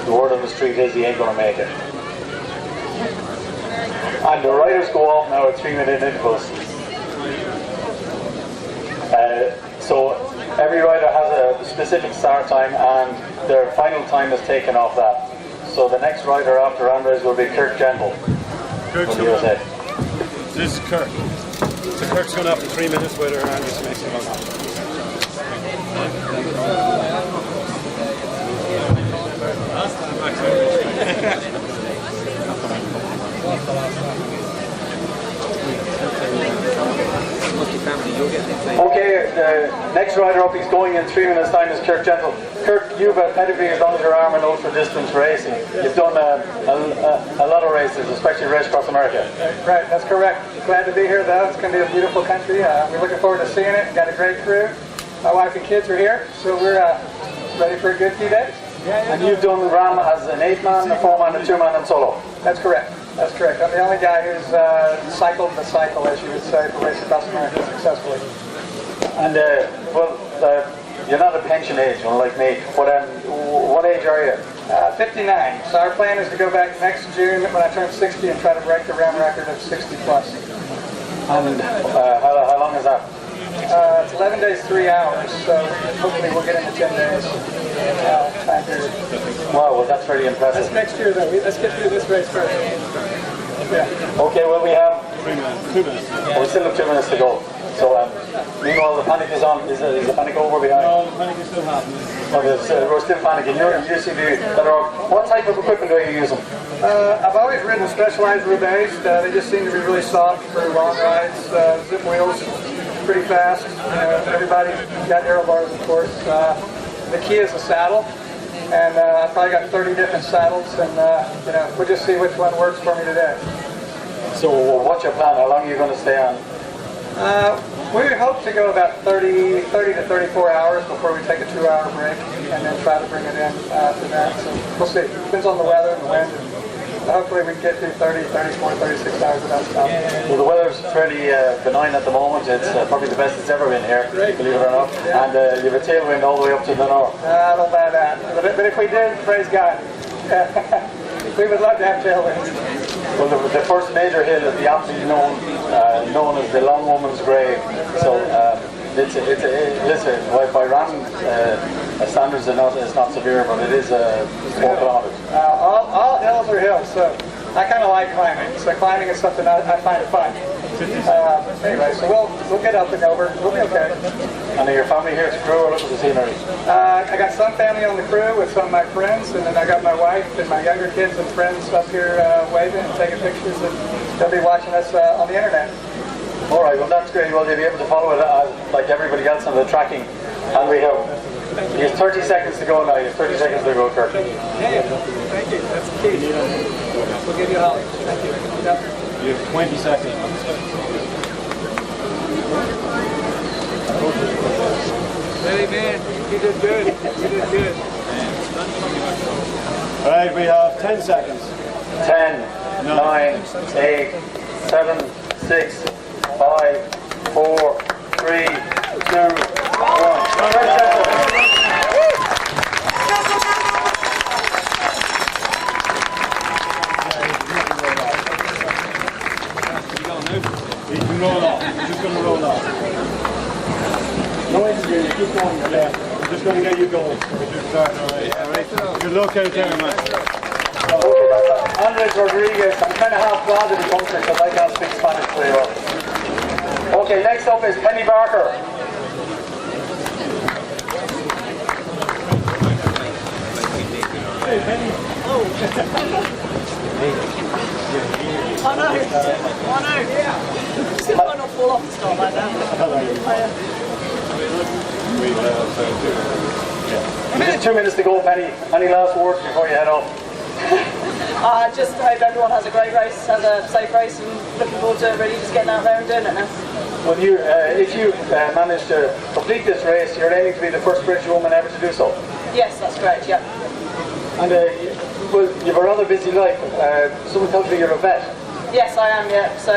the word on the street is he ain't going to make it. And the riders go off now at 3-minute intervals. So every rider has a specific start time and their final time is taken off that. So the next rider after Andres will be Kirk Gentle. Kirk's from the USA. This is Kirk. So Kirk's going after 3 minutes with her and just makes it on. Okay, the next rider up, he's going in 3 minutes time, is Kirk Gentle. Kirk, you've a pedigree as long as your arm and ultra distance racing. You've done a lot of races, especially race across America. Right, that's correct. Glad to be here though. It's going to be a beautiful country. We're looking forward to seeing it. Got a great crew. My wife and kids are here, so we're ready for a good few days. And you've done RAM as an 8-man, a 4-man, a 2-man and solo. That's correct. That's correct. I'm the only guy who's cycled the cycle, as you would say, for racing across America successfully. And you're not a pension age, unlike me. What age are you? 59. So our plan is to go back next June when I turn 60 and try to break the RAM record of 60 plus. And how long is that? It's 11 days, 3 hours. So hopefully we'll get into 10 days time period. Wow, well that's pretty impressive. That's next year though. Let's get through this race first. Yeah. Okay, well we have 3 minutes, 2 minutes. We still have 2 minutes to go. So meanwhile the panic is on. Is the panic over behind? No, the panic is still happening. Okay, so we're still panicking. You seem to be better off. What type of equipment are you using? I've always ridden specialized roubaix. They just seem to be really soft for long rides. Zip wheels, pretty fast. Everybody got aero bars, of course. The key is the saddle. And I've probably got 30 different saddles, and we'll just see which one works for me today. So what's your plan? How long are you going to stay on? We hope to go about 30 to 34 hours before we take a 2-hour break, and then try to bring it in after that. So we'll see. Depends on the weather and the wind. Hopefully we can get through 30, 34, 36 hours without stopping. Well, the weather's fairly benign at the moment. It's probably the best it's ever been here, believe it or not. Yeah. And you have a tailwind all the way up to the north. I don't buy that. But if we did, praise God. We would love to have tailwind. Well, the first major hill is the aptly known as the Long Woman's Grave. So listen, by RAM standards it's not severe, but it is 4 kilometers. All hills are hills, so I kind of like climbing. So climbing is something I find fun. Anyway, so we'll get up and over. We'll be okay. And are your family here to crew or look at the scenery? I got some family on the crew with some of my friends, and then I got my wife and my younger kids and friends up here waving and taking pictures, and they'll be watching us on the internet. All right, well that's great. Well, they'll be able to follow it like everybody else on the tracking. And we have 30 seconds to go now. You have 30 seconds to go, Kirk. Yeah, thank you. That's the key. We'll give you a holler. Thank you. Yep. You have 20 seconds. Hey man, you did good. You did good. All right, we have 10 seconds. 10, 9, 8, 7, 6, 5, 4, 3, 2, 1. You can roll off. You're just going to roll off. No interview, keep going, you're left. I'm just going to get you going. All right. Good luck out there, man. Okay, that's Andres Rodriguez. I'm kind of half glad to be country because I can't speak Spanish very well. Okay, next up is Penny Barker. Hey Penny. Oh no! Oh no! Yeah. Just might not fall off the start like that. Just 2 minutes to go, Penny. Any last words before you head off? I just hope everyone has a great race, has a safe race, and looking forward to really just getting out there and doing it now. Well, if you manage to complete this race, you're aiming to be the first British woman ever to do so. Yes, that's correct. Yeah. And well, you have a rather busy life. Someone tells me you're a vet. Yes, I am. Yeah. So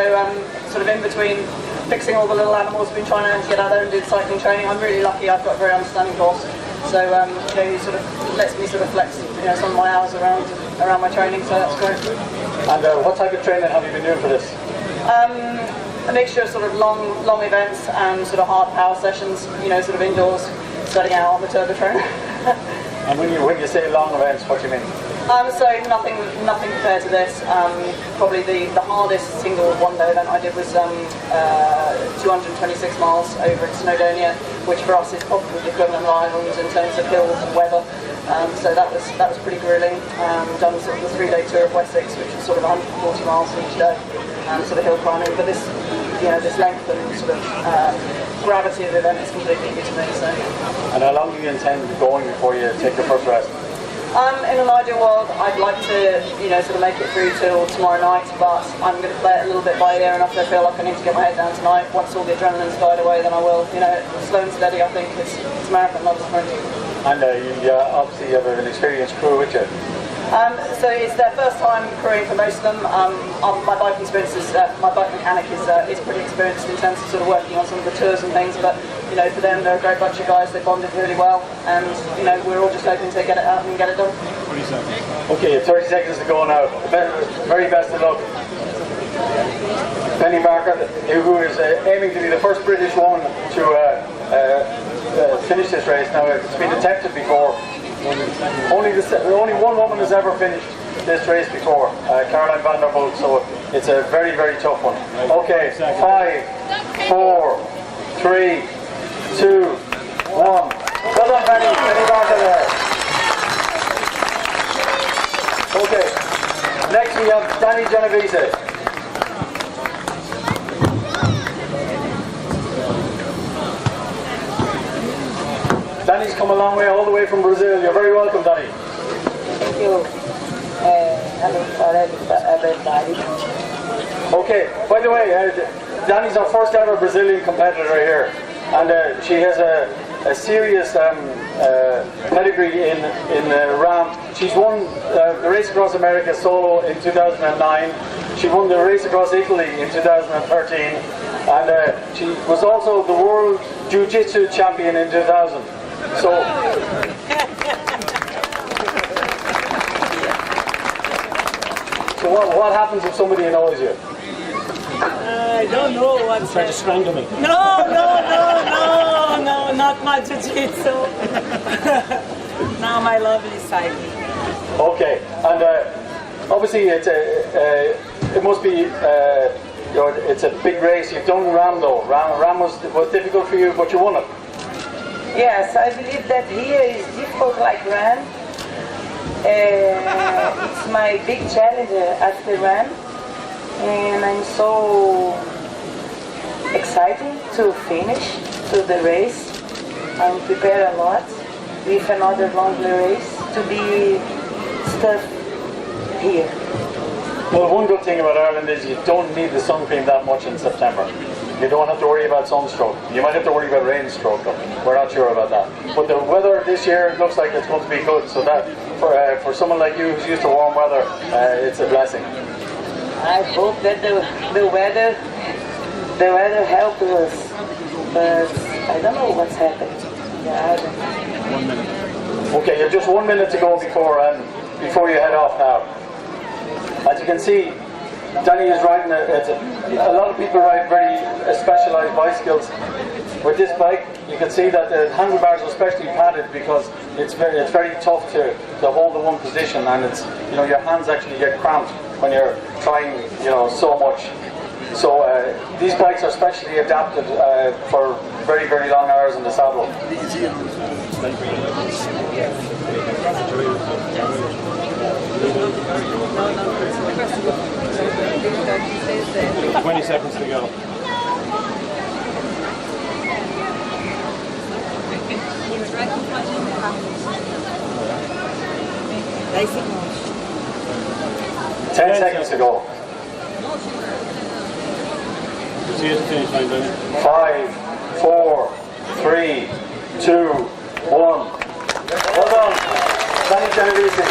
sort of in between fixing all the little animals, been trying to get out there and do the cycling training. I'm really lucky. I've got a very understanding boss, So he sort of lets me sort of flex some of my hours around my training. So that's great. And what type of training have you been doing for this? A mixture of sort of long events and sort of hard power sessions. Sort of indoors, studying out on the turbo trainer. And when you say long events, what do you mean? So nothing compared to this. Probably the hardest single one-day event I did was 226 miles over in Snowdonia, which for us is probably the equivalent of Ireland in terms of hills and weather. So that was pretty grueling. Done sort of the 3-day tour of Wessex, which is sort of 140 miles each day, sort of hill climbing. But this length and sort of gravity of the event is completely new to me. So. And how long do you intend going before you take your first rest? In an ideal world, I'd like to, sort of make it through till tomorrow night, but I'm going to play it a little bit by ear, and if I feel like I need to get my head down tonight, once all the adrenaline's died away, then I will. Slow and steady, I think it's a marathon, not a sprint. And you obviously have an experienced crew with you. So it's their first time crewing for most of them. My bike experience my bike mechanic is pretty experienced in terms of sort of working on some of the tours and things, but for them they're a great bunch of guys, they bonded really well, and we're all just hoping to get it out and get it done. 20 seconds. Okay, 30 seconds to go now. Very best of luck. Penny Barker, who is aiming to be the first British woman to finish this race. Now it's been attempted before. Only one woman has ever finished this race before, Caroline van der Voort, so it's a very, very tough one. Okay, 5, 4, 3, 2, 1. Well done, Penny Barker there. Okay, next we have Danny Genovese. Danny's come a long way, all the way from Brazil. You're very welcome, Danny. Thank you. Hello for everybody. Okay, by the way, Danny's our first ever Brazilian competitor here, and she has a serious pedigree in RAM. She's won the Race Across America solo in 2009. She won the Race Across Italy in 2013, and she was also the World Jiu-Jitsu champion in 2000. So what happens if somebody annoys you? I don't know what's Try to strangle me. No, not my jiu-jitsu. Now my lovely cycling. Okay, and obviously it must be it's a big race. You've done RAM though. RAM was difficult for you, but you won it. Yes, I believe that here is difficult like run. It's my big challenge after run, and I'm so excited to finish to the race. I'm prepared a lot with another long race to be stuck here. Well, one good thing about Ireland is you don't need the sun cream that much in September. You don't have to worry about sunstroke. You might have to worry about rain stroke though. We're not sure about that. But the weather this year looks like it's going to be good, so that for someone like you who's used to warm weather, it's a blessing. I hope that the weather helps us, but I don't know what's happening. Yeah, 1 minute. Okay, you have just 1 minute to go before you head off now. As you can see, Danny is riding a lot of people ride very specialised bicycles. With this bike, you can see that the handlebars are specially padded because it's very tough to hold in one position, and it's your hands actually get cramped when you're trying so much. So these bikes are specially adapted for very, very long hours in the saddle. 20 seconds to go. Ten seconds to go. See you at the finish line, Danny. 5, 4, 3, 2, 1. Well done, Danny Genovese.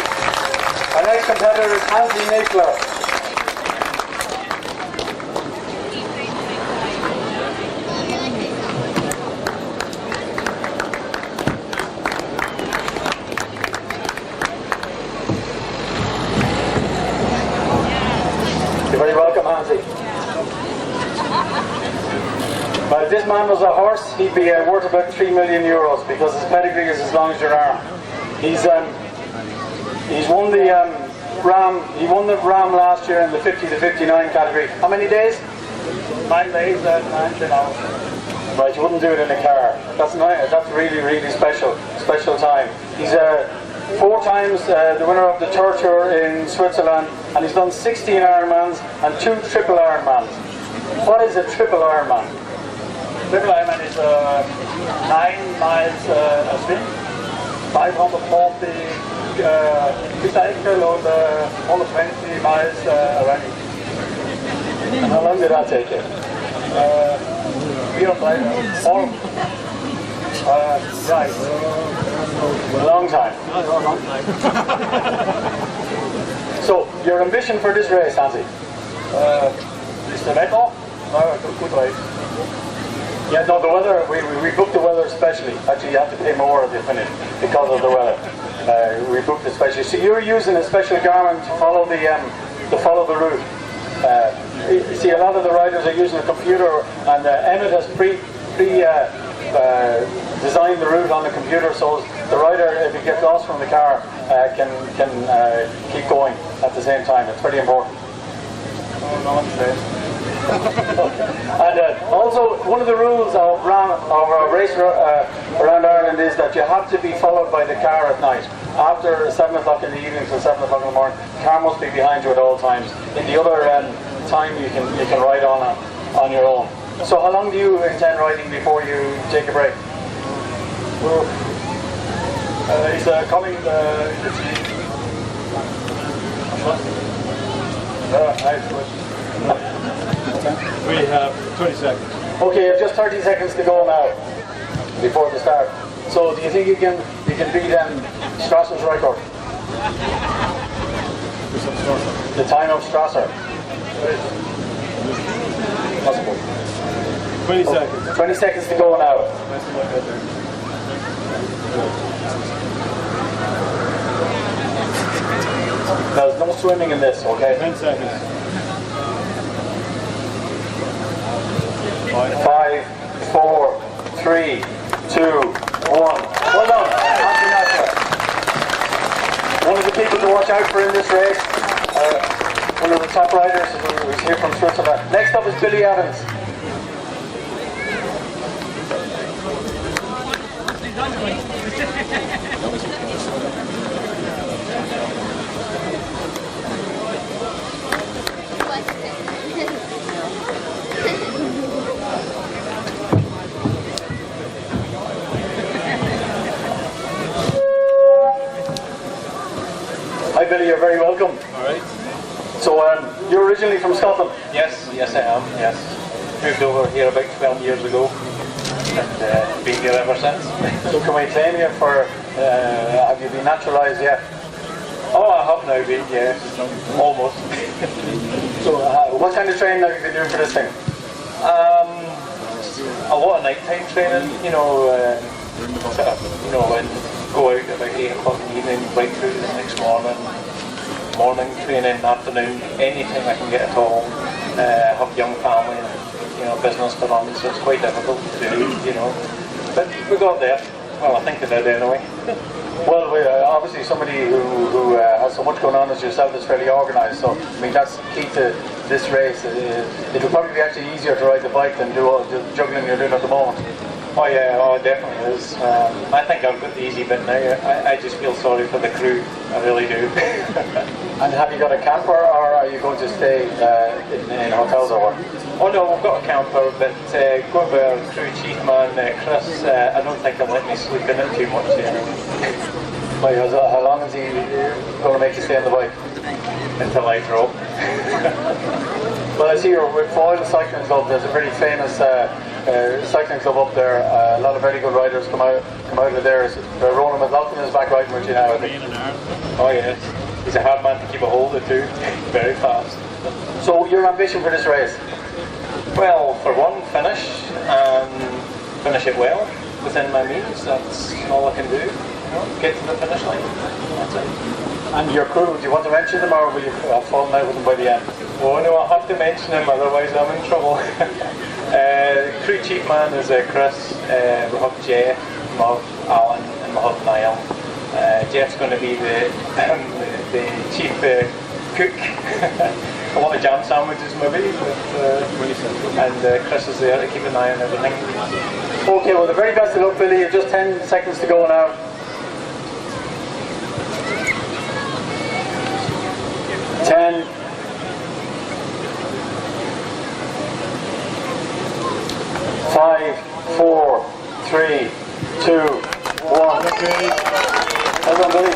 Our next competitor is Hansy Noller. this man was a horse, he'd be worth about 3 million euros because his pedigree is as long as your arm. He's won the Ram. He won the Ram last year in the 50 to 59 category. How many days? 9 days and 19 hours. Right, you wouldn't do it in a car. That's nice. That's really, really special time. He's 4 times the winner of the Tour in Switzerland, and he's done 16 Ironmans and 2 triple Ironmans. What is a triple Ironman? Triple Ironman is 9 miles a swim, 540 bicycle, and 120 miles running. And how long did that take you? We are playing all right. A long time. So, your ambition for this race, Hansy? Is the weather? No, good race. Yeah, no, the weather, we booked the weather specially. Actually, you have to pay more if you finish because of the weather. We booked it specially. So you're using a special garment to follow the route. You see, a lot of the riders are using a computer, and Emmett has designed the route on the computer, so the rider, if he gets lost from the car, can keep going at the same time. It's pretty important. And also, one of the rules of a race around Ireland is that you have to be followed by the car at night. After 7 o'clock in the evening till 7 o'clock in the morning, the car must be behind you at all times. In the other time, you can ride on your own. So how long do you intend riding before you take a break? Well, he's coming. We have 20 seconds. Okay, you have just 30 seconds to go now before the start. So do you think you can beat Strasser's record? The time of Strasser? Possible. 20 seconds. 20 seconds to go now. There's no swimming in this, okay? 10 seconds. 5, 4, 3, 2, 1. Well done. Hansy Noller. One of the people to watch out for in this race, one of the top riders who's here from Switzerland. Next up is Billy Evans. Hi Billy, you're very welcome. Alright. So you're originally from Scotland? Yes, I am, yes. Moved over here about 12 years ago and been here ever since. So can we claim you for, have you been naturalised yet? Oh, I have now been, yes. Almost. So what kind of training have you been doing for this thing? A lot of nighttime training, and go out about 8 o'clock in the evening, right through to the next morning training, afternoon, anything I can get at all. Have a young family and business to run, so it's quite difficult to do, But we got there. Well, I think we did anyway. Well, obviously somebody who has so much going on as yourself is fairly organised, so I mean that's key to this race. It will probably be actually easier to ride the bike than do all the juggling you're doing at the moment. Oh yeah, it definitely is. I think I've got the easy bit now. I just feel sorry for the crew, I really do. And have you got a camper, or are you going to stay in hotels or what? Oh no, we've got a camper, but going by our crew chief man, Chris, I don't think he'll let me sleep in it too much. How long is he going to make you stay on the bike? Until I drop. Well, I see you're with Foyle Cycling Club. There's a pretty famous cycling club up there. A lot of very good riders come out of there. Ronan McLaughlin is back riding with you now, I think. Oh yes, he's a hard man to keep a hold of too. Very fast. So your ambition for this race? Well, for one, finish it well within my means. That's all I can do. Get to the finish line. That's it. And your crew, do you want to mention them, or will you have fallen out with them by the end? Oh no, I have to mention him, otherwise I'm in trouble. Crew chief man is Chris, we have Jay, we have Alan, and we have Niall. Jeff's going to be the chief cook. A lot of jam sandwiches maybe, and Chris is there to keep an eye on everything. Okay, well the very best of luck, Billy. You've just 10 seconds to go now. 10. 5, 4, 3, 2, 1. Well done, Billy.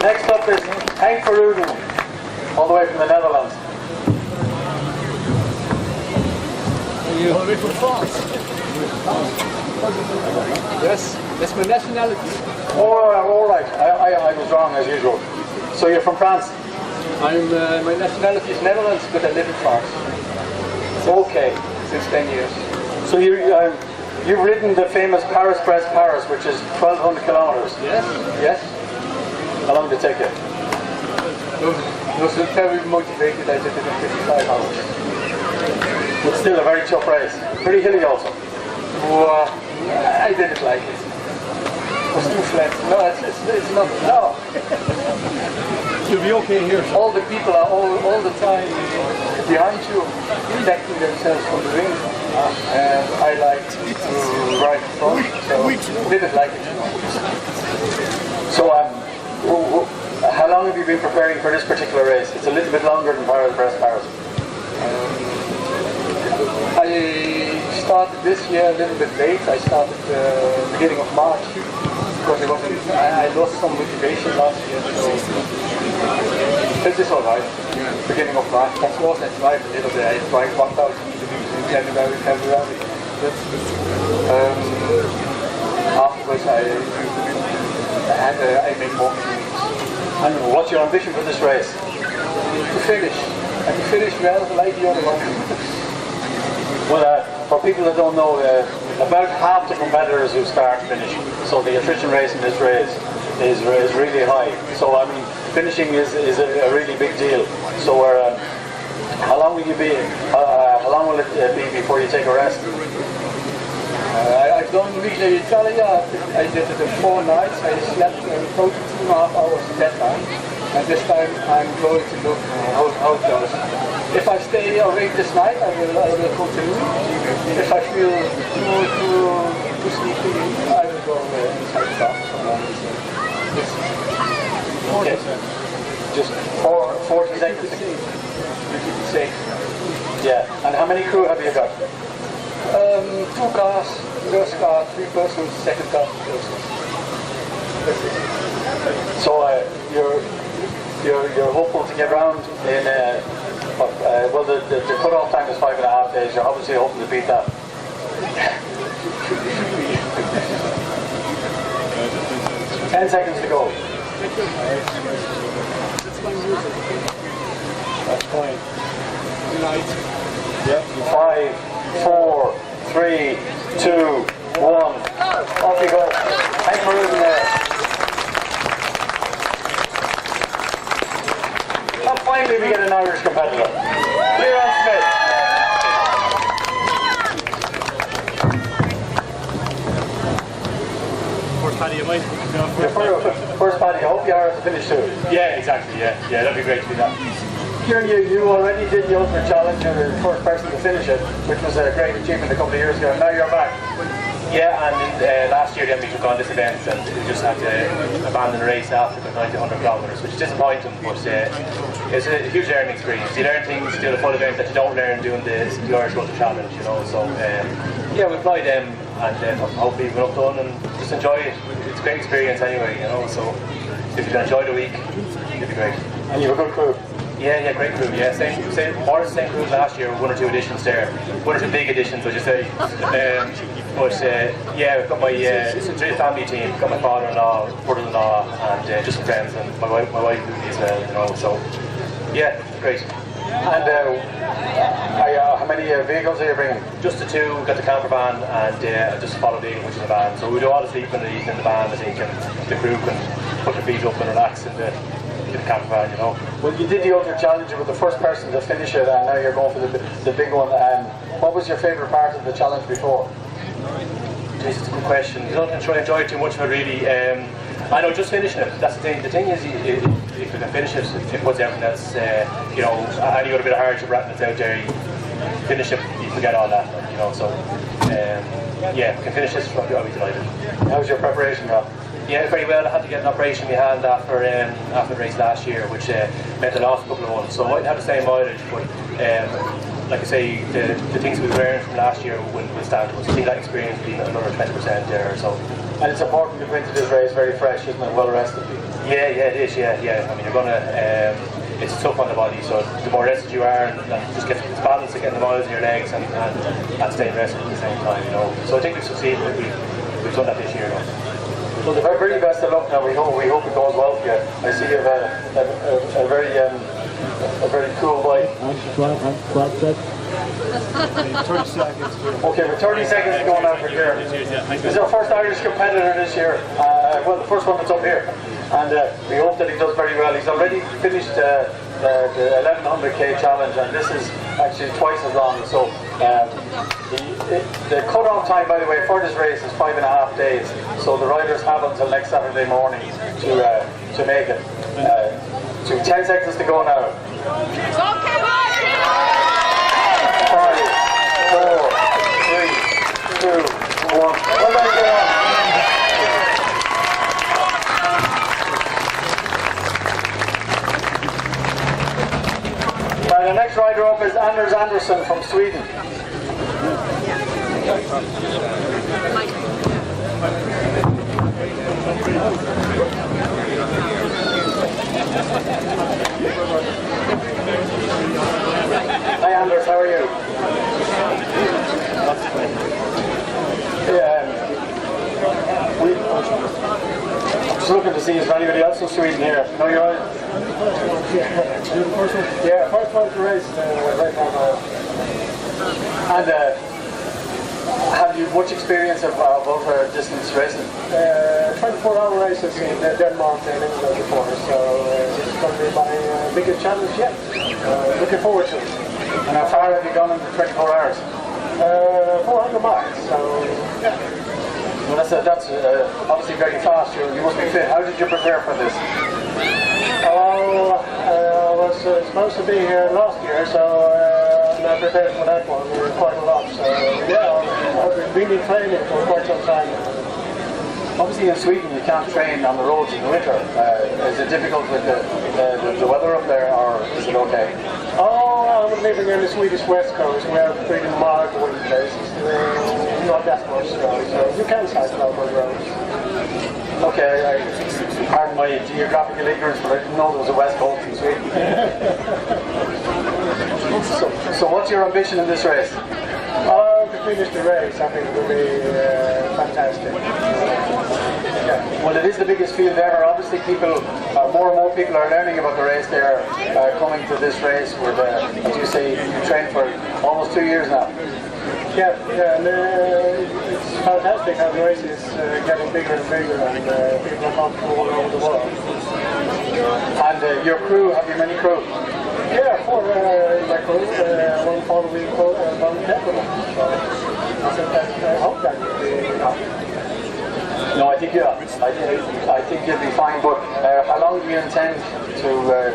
Next up is Hank Verhoeven, all the way from the Netherlands. You are from France? Yes, that's my nationality. Oh, all right. I was wrong as usual. So you're from France? My nationality is Netherlands, but I live in France. Okay. Since 10 years. So you've ridden the famous Paris-Brest Paris, which is 1,200 kilometers. Yes. Yes? How long did it take you? I was very motivated. I did it in 55 hours. But still a very tough race. Pretty hilly also. Well, I didn't like it. It was too flat. No, it's not. No. You'll be okay here. All the people are all the time behind you, protecting themselves from the wind. And I like to ride in front, so I didn't like it. So how long have you been preparing for this particular race? It's a little bit longer than Paris-Brest Paris. I started this year a little bit late. I started beginning of March because I lost some motivation last year. So this is alright. Beginning of March. Of course, I tried a little bit. I tried 1,000 meters in January, February. But afterwards, I made more meetings. And what's your ambition for this race? To finish. And to finish well, like the other one. Well, for people that don't know, about half the competitors who start finish. So the attrition rate in this race is really high. So I mean, finishing is a really big deal. So how long will you be? How long will it be before you take a rest? I've done Relay Italia. I did it in 4 nights. I slept total 2.5 hours that time. And this time I'm going to look how it goes. If I stay awake this night, I will continue. If I feel too sleepy, I will go inside the bath. Okay. Just 40 seconds. To keep it safe. Yeah. And how many crew have you got? 2 cars, first car, 3 persons, second car, 2 persons. That's it. So you're hopeful to get round in well the cut-off time is 5.5 days. You're obviously hoping to beat that. 10 seconds to go. That's fine. Yep. 5, 4, 3, 2, 1. Off you go. Hank Verhoeven there. And finally we get an Irish competitor. Clear on Smith. First Paddy, you might. First Paddy, I hope you are at the finish too. Yeah, exactly. Yeah, that'd be great to do that. Kieran, you already did the Ultimate Challenge. You were the first person to finish it, which was a great achievement a couple of years ago. Now you're back. Yeah, and last year then we took on this event and we just had to abandon the race after the 900 kilometres, which is disappointing, but it's a huge learning experience. You learn things doing a full event that you don't learn doing the Irish Ultra Challenge, you know. So yeah, we applied them and hopefully we're up done and just enjoy it. It's a great experience anyway, you know. So if you can enjoy the week, it'd be great. And you have a good crew. Yeah, great crew. Yeah, same crew last year. 1 or 2 additions there, 1 or 2 big additions, I should say. Yeah, I've got my it's a family team. Got my father-in-law, brother-in-law, and just some friends, and my wife with me as well. You know, so yeah, great. And how many vehicles are you bringing? Just the 2. We've got the camper van and just a follow vehicle, which is a van. So we do all the sleeping in the van, I think, and the crew can put their feet up and relax in the the caravan, you know. Well, you did the Ultra Challenge, you were the first person to finish it, and now you're going for the big one. What was your favourite part of the challenge before? Jeez, it's a good question. I don't enjoy too much of it really. I know, just finishing it. That's the thing. The thing is, if you can finish it, it puts everything else. You know, any other bit of hardship wrapping it out there, you finish it, you forget all that. You know, so yeah, if you can finish this, I'll be delighted. How's your preparation gone? Yeah, very well. I had to get an operation in my hand after the race last year, which meant I lost a couple of months. So I mightn't have the same mileage, but like I say, the things we learned from last year will stand to us. I think that experience will be another 20% there or so. And it's important to go into this race very fresh, isn't it? Well rested. Yeah, it is. Yeah. I mean, you're gonna. It's tough on the body, so the more rested you are, and just get the balance of getting the miles in your legs and staying rested at the same time. You know. So I think we've succeeded. We've done that this year. Though. Well, the very best of luck now. We hope it goes well for you. I see you have a very cool bike. 30 seconds. Okay, with 30 seconds to go now for Kirk. He's our first Irish competitor this year. Well, the first one that's up here. And we hope that he does very well. He's already finished the 1100k challenge, and this is actually twice as long. So the cut-off time, by the way, for this race is 5.5 days. So the riders have until next Saturday morning to make it. 10 seconds to go now. 5, 4, 3, 2, 1. Well done, Gagan. Right, the next rider up is Anders Andersson from Sweden. Hi Anders, how are you? I'm just looking to see if there's anybody else in Sweden here. No, you're right. Yeah, first one to race right now. And have you much experience of ultra distance racing? 24-hour races in Denmark and England before, so this is going to be my biggest challenge yet. Looking forward to it. And how far have you gone in the 24 hours? 400 miles, so yeah. Well, that's obviously very fast. You must be fit. How did you prepare for this? I was supposed to be here last year, so I prepared for that one quite a lot. So yeah, I've been really training for quite some time. Obviously in Sweden you can't train on the roads in the winter. Is it difficult with the weather up there, or is it okay? Oh, I'm living in the Swedish west coast. We have pretty mild winter days. Not that much snow, so you can cycle out on the roads. Okay, pardon my geographical ignorance, but I didn't know there was a west coast in Sweden. So what's your ambition in this race? To finish the race, I think it will be fantastic. Well, it is the biggest field ever. Obviously, more and more people are learning about the race. They're coming to this race with, as you say, you trained for almost 2 years now. Yeah, and it's fantastic how the race is getting bigger and bigger, and people are coming from all over the world. And your crew, have you many crew? Yeah, 4 in my crew, 1 following crew, and 1 gentleman. So I hope that will be enough. No, I think you'll be fine. But how long do you intend to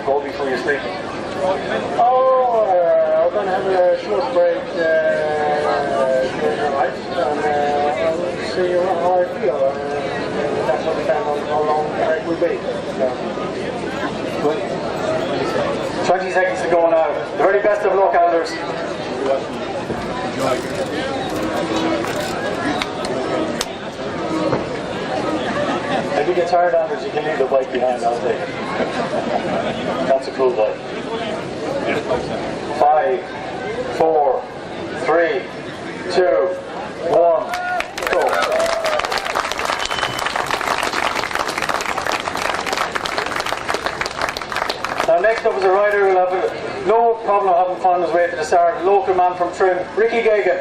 go before you sleep? I'm going to have a short break during the night, and I'll see how I feel. That will depend on how long the break will be. Good. 20 seconds to go now. The very best of luck, Anders. If you get tired, Anders, you can leave the bike behind, I'll take it. That's a cool bike. 5, 4, 3, 2, 1, go. Now next up is a rider who will have no problem having fun on his way to the start, a local man from Trim, Ricky Gagan.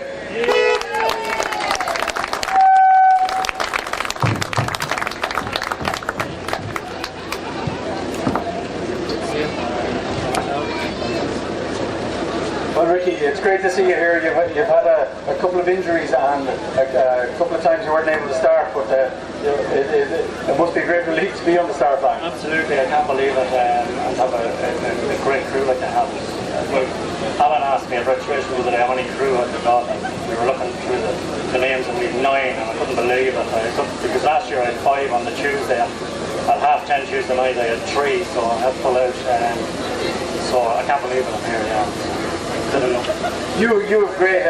great to see you here. You've had a couple of injuries and a couple of times you weren't able to start, but it must be a great relief to be on the start line. Absolutely, I can't believe it. And have a great crew like I have. Well, Alan asked me at registration the other day how many crew I've got, and we were looking through the names and we had 9, and I couldn't believe it. Because last year I had 5 on the Tuesday, and at 10:30 Tuesday night I had 3, so I had to pull out. So I can't believe it, I'm here, yeah. You have great,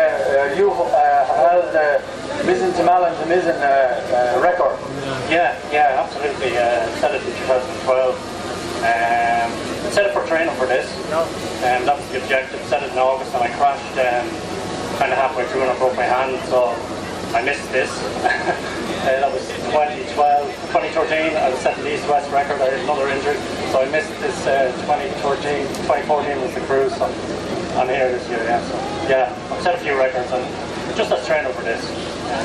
you held Mizzen to Malin to Mizzen record. Yeah, absolutely. Set it in 2012. Set it for training for this. That was the objective. Set it in August, and I crashed kind of halfway through and I broke my hand, so I missed this. That was 2013. I was setting the East-West record. I had another injury, so I missed this 2014 was the cruise. So I'm here this year, yeah. So yeah, I've set a few records, and just as training for this,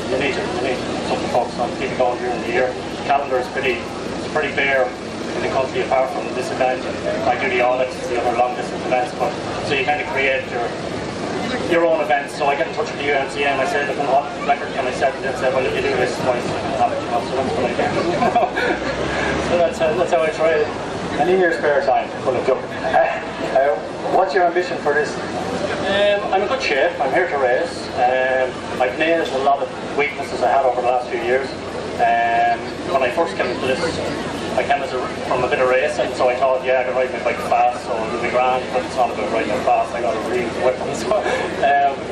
you need something to focus on, keep it going during the year. The calendar is pretty bare in the country apart from this event. I do the audits, the other long distance events, but so you kind of create your own events. So I get in touch with the UMCA and I say, look, what record can I set? And they say, well, if you do this twice, so that's what I do. So that's how I try it. And in your spare time, full of joking. What's your ambition for this? I'm in good shape. I'm here to race. I've nailed a lot of weaknesses I had over the last few years. When I first came into this, I came from a bit of racing, so I thought, yeah, I can ride my bike fast, so it'll be grand, but it's not about riding it fast. I got a real weapon, so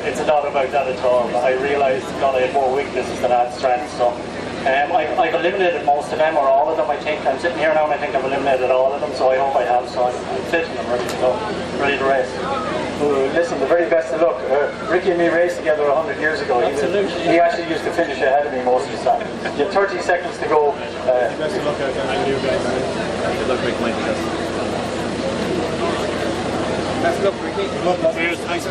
it's not about that at all. I realised that I had more weaknesses than I had strengths, so I've eliminated most of them, or all of them, I think. I'm sitting here now and I think I've eliminated all of them, so I hope I have, so I'm fit and I'm ready to go, ready to race. Listen, the very best of luck. Ricky and me raced together 100 years ago. He actually used to finish ahead of me most of the time. You have 30 seconds to go. Best of luck out there, and you guys. Good luck, Rick. Best of luck, Ricky. Good luck. Cheers. Thanks. See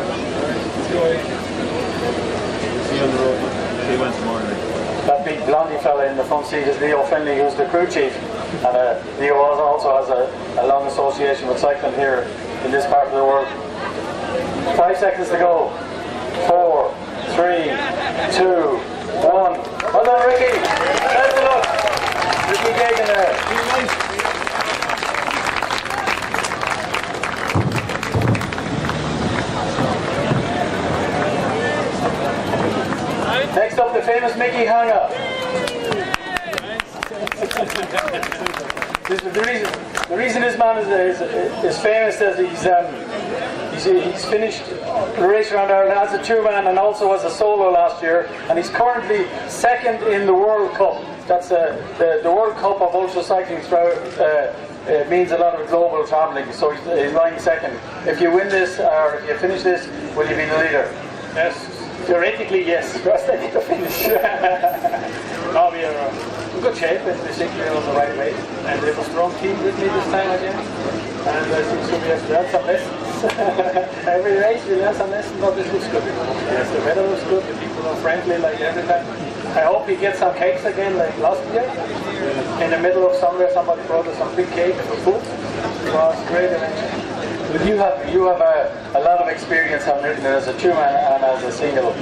you on the road. See you once tomorrow night. That big blondie fella in the front seat is Leo Finley, who's the crew chief. And Leo also has a long association with cycling here in this part of the world. 5 seconds to go. 4, 3, 2, 1. Well done, Ricky. Best of luck. Ricky Gagan there. Next up, the famous Mickey Hanga. The reason this man is famous is he's finished the race around Ireland as a two-man and also as a solo last year, and he's currently second in the World Cup. That's the World Cup of ultra cycling throughout. It means a lot of global travelling, so he's lying second. If you win this, or if you finish this, will you be the leader? Yes, theoretically yes. First I need to finish. Now we are in good shape, and we think we're on the right way. And we have a strong team with me this time again. And I think so we have learned some lessons. Every race we learn some lessons, but this looks good. Yes, the weather looks good, the people are friendly like every time. I hope we get some cakes again like last year. In the middle of somewhere somebody brought us some big cake for food. It was great adventure. But you have a lot of experience having ridden it as a two-man and as a single.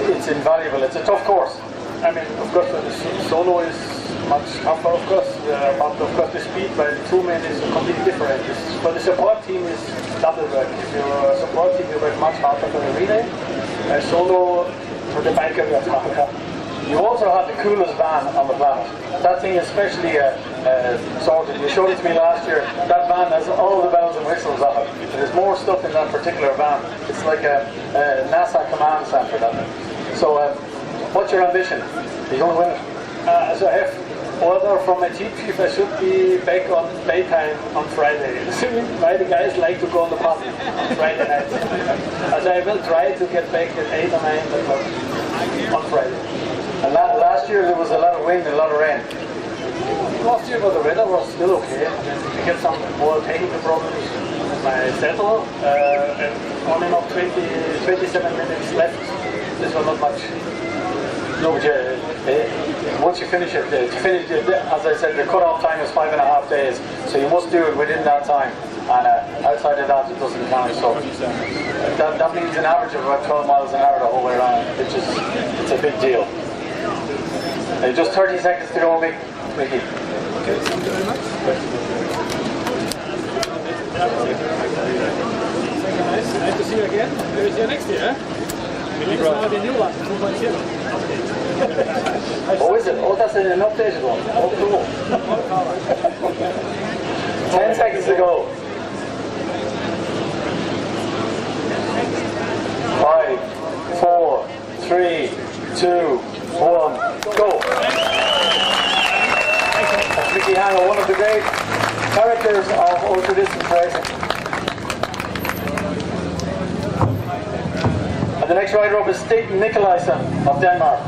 It's invaluable. It's a tough course. I mean, of course, the solo is much tougher, of course, but of course the speed by the two-man is completely different. But the support team is double work. If you're a support team, you work much harder for the relay. Solo, for the biker, you have harder. You also have the coolest van on the planet. That thing is especially sorted. You showed it to me last year. That van has all the bells and whistles on it. There's more stuff in that particular van. It's like a NASA command center. So what's your ambition? Are you going to win it? So I have order from my team chief. I should be back on playtime on Friday. Why the guys like to go on the pub on Friday night. So I will try to get back at 8 or 9 o'clock on Friday. And last year there was a lot of wind and a lot of rain. Last year, but the weather was still okay. I get some more technical problems with my saddle, and only not 27 minutes left. This was not much. No, but once you finish it, as I said, the cut-off time is 5.5 days, so you must do it within that time. And outside of that, it doesn't count. So That means an average of about 12 miles an hour the whole way around, which is it's a big deal. Just 30 seconds to go, Mickey. Okay, thank you very much. Nice to see you again. Maybe see you next year. Really proud. The new one, 2.0. Oh, is it? Oh, that's an updated one. Oh, cool. 10 seconds to go. 5, 4, 3, 2, 1, go. That's Mickey Hannah, one of the great characters of ultra distance racing. And the next rider up is Steen Nikolly of Denmark.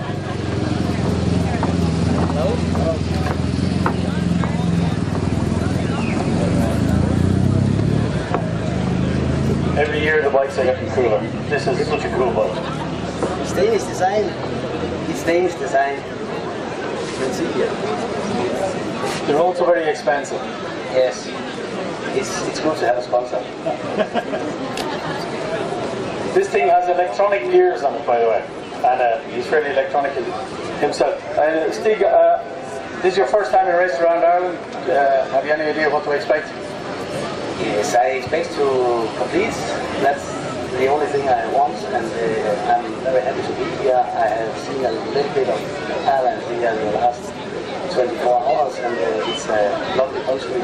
Every year the bikes are getting cooler. This is such a cool bike. It's Danish design. It's Danish design. You can see here. They're also very expensive. Yes. It's good to have a sponsor. This thing has electronic gears on it, by the way. And he's fairly electronic himself. Stig, this is your first time in racing around Ireland. Have you any idea what to expect? Yes, I expect to complete. That's the only thing I want, and I'm very happy to be here. I have seen a little bit of Ireland here in the last 24 hours, and it's a lovely country and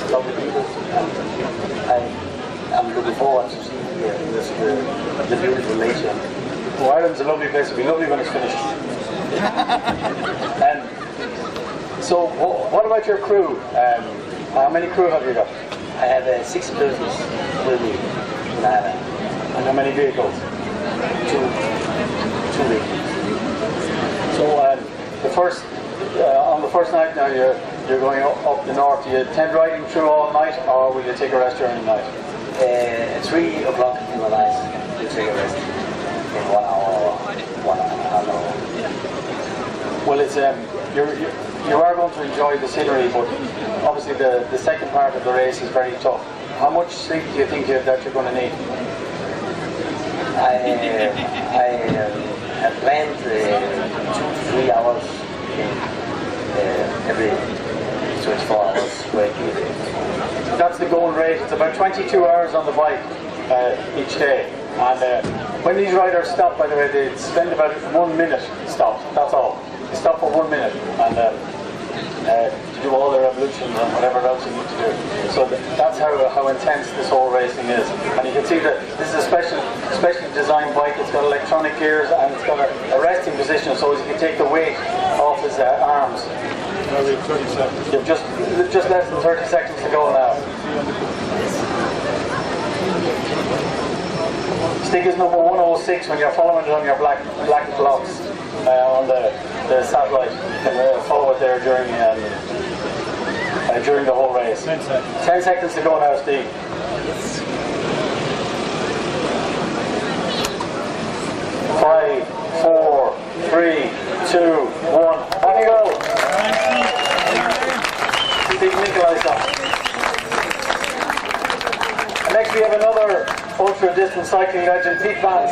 lovely people. And I'm looking forward to see the beautiful nature. Well, Ireland's a lovely place. It'll be lovely when it's finished. So, what about your crew? How many crew have you got? I have 6 persons with me in Ireland. And how many vehicles? 2 vehicles. So, on the first night now, you're going up the north. Do you intend riding through all night, or will you take a rest during the night? 3 o'clock in the night, you take a rest in 1 hour, 1.5 hours. Well, it's you are going to enjoy the scenery, but obviously the second part of the race is very tough. How much sleep do you think that you're going to need? I have planned 2 to 3 hours in every 24 hours working. That's the going rate. It's about 22 hours on the bike each day. And when these riders stop, by the way, they spend about 1 minute stop. That's all. They stop for 1 minute and to do all their revolutions and whatever else you need to do. So that's how intense this whole racing is. And you can see that this is a specially designed bike. It's got electronic gears and it's got a resting position, so as you can take the weight off his arms. We have 30 seconds. You've just less than 30 seconds to go now. Stig is number 106 when you're following it on your black blocks on the satellite. And follow it there during the whole race. 10 seconds. 10 seconds to go now, Stig. 5, 4, 3, 2, 1. On you go. Steen Nikolly. Next we have another ultra distance cycling legend, Pete Vance.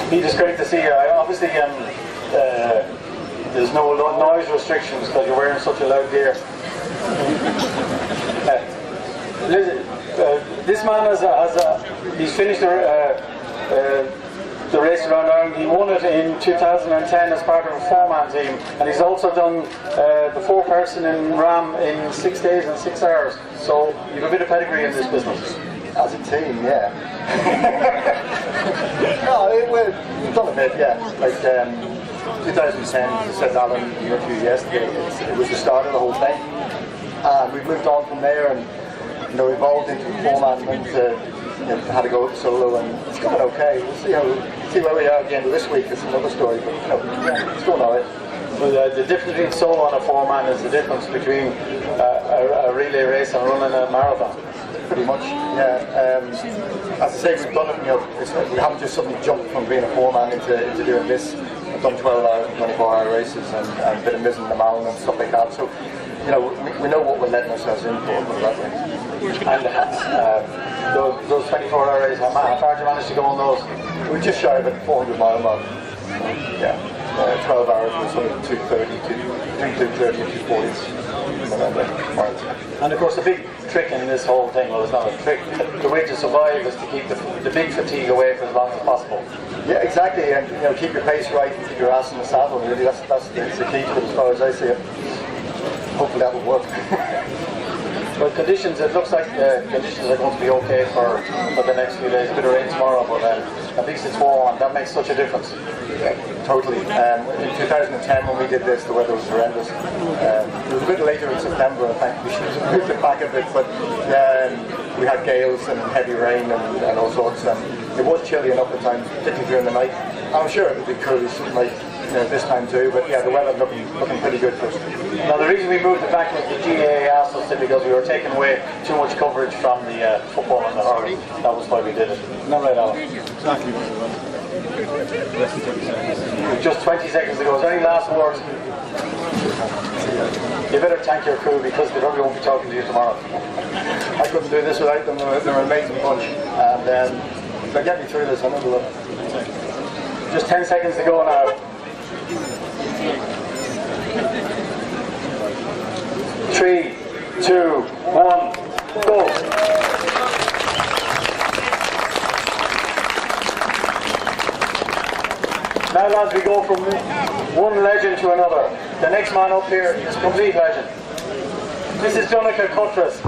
Pete, it's great to see you. Obviously, there's no noise restrictions because you're wearing such a loud gear. This man he's finished the race around Ireland. He won it in 2010 as part of a 4-man team, and he's also done the 4-person in Ram in 6 days and 6 hours. So you've a bit of pedigree in this business. As a team, yeah. No, we've done a bit, yeah. Like 2010, as I said Alan a few yesterday, it was the start of the whole thing. And we've moved on from there and evolved into a 4-man and had to go solo, and it's going okay. We'll see where we are at the end of this week. It's another story, but it's going alright. Well, the difference between solo and a 4-man is the difference between a relay race and running a marathon. Pretty much, yeah. As I say, we've done it. We haven't just suddenly jumped from being a 4-man into doing this. done 12-hour and 24-hour races and a bit of missing the mountain and stuff like that. So, you know, we know what we're letting ourselves in for, put it that way. And those 24-hour races, how far did you manage to go on those? We were just shy of it, 400 mile mark. Yeah, 12 hours was sort of 230 to 240s. And of course, the big trick in this whole thing, well, it's not a trick. The way to survive is to keep the big fatigue away for as long as possible. Yeah, exactly, and you know, keep your pace right and keep your ass in the saddle. Really, that's the key to it as far as I see it. Hopefully that will work. Well, conditions, it looks like the conditions are going to be okay for the next few days. A bit of rain tomorrow, but at least it's warm. That makes such a difference. Yeah, totally. In 2010 when we did this, the weather was horrendous. It was a bit later in September, I think. We should have moved it back a bit, but we had gales and heavy rain and all sorts. And it was chilly enough at times, particularly during the night. I'm sure it would be cool like, you know, this time too, but yeah, the weather looking pretty good for us. Now the reason we moved it back was the GAA asked us to, because we were taking away too much coverage from the football and the hurling. That was why we did it. Not right, Alan? Exactly what it was. Just 20 seconds ago. Is there any last words? You better thank your crew because they probably won't be talking to you tomorrow. I couldn't do this without them. They're an amazing bunch, and they'll get me through this. I know they will. Just 10 seconds to go now. 3, 2, 1, go. Now lads, we go from one legend to another. The next man up here is a complete legend. This is Donica Cutlass.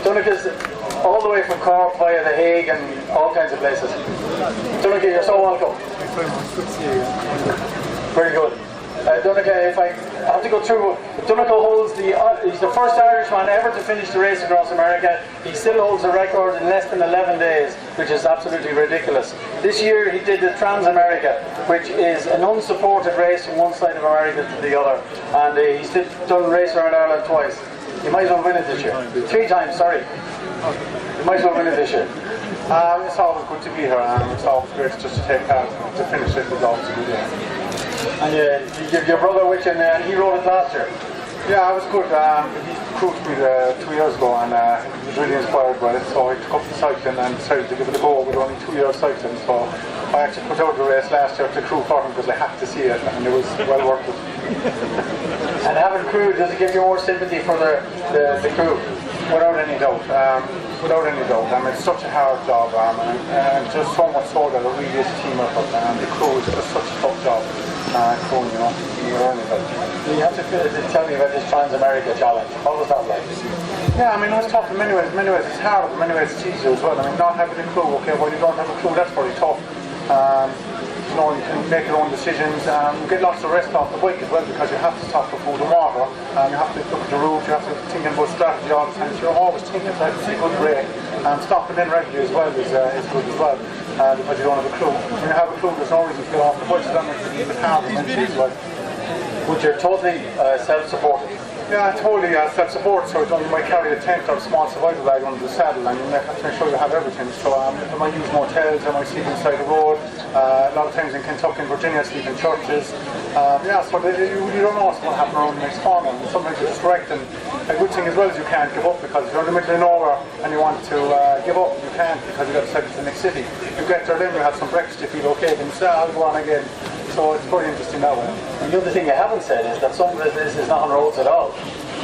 Donica's all the way from Cork via The Hague and all kinds of places. Donica, you're so welcome. Very good. Donica, if I have to go through, Donica holds he's the first Irishman ever to finish the race across America. He still holds the record in less than 11 days, which is absolutely ridiculous. This year he did the Trans-America, which is an unsupported race from one side of America to the other. And he's done race around Ireland twice. You might as well win it this year. 3 times, sorry. You might as well win it this year. It's always good to be here, and it's always great just to take part. To finish it was always a good day. And your brother with you, and he rode it last year. Yeah, it was good. He proved me 2 years ago, and he was really inspired by it. So I took up the cycling and decided to give it a go with only 2 years cycling. So I actually put out the race last year to crew for him because I had to see it, and it was well worth it. And having crew, does it give you more sympathy for the crew? Without any doubt. Without any doubt. I mean, it's such a hard job, and just so much so that it really is a team effort, and the crew is just such a tough job. Crewing, you know, you have to tell me about this Trans-America challenge. What was that like? Yeah, I mean, it was tough in many ways. In many ways it's hard, but in many ways it's easier as well. I mean, not having a crew, okay, well, you don't have a crew, that's very tough. You know, you can make your own decisions, you get lots of rest off the bike as well because you have to stop for food and water, you have to look at the route, you have to think about strategy all the time, so you're always thinking about a good break, and stopping in regularly as well is good as well, because you don't have a clue. When you have a clue, there's no reason to get off the bike, so that makes it even harder mentally as well. But you're totally self-supported. Yeah, totally self-support, so you might carry a tent or a small survival bag under the saddle, and you have to make sure you have everything. So I might use motels, I might sleep inside the road. A lot of times in Kentucky and Virginia, I sleep in churches. So you don't know what's going to happen around the next corner. And sometimes you're just wrecked, and a good thing as well is you can't give up, because if you're in the middle of nowhere and you want to give up, you can't, because you've got to cycle to the next city. You get there, then you have some breakfast, you feel okay, then you say, I'll go on again. So it's very interesting that way. And the other thing you haven't said is that some of this is not on roads at all.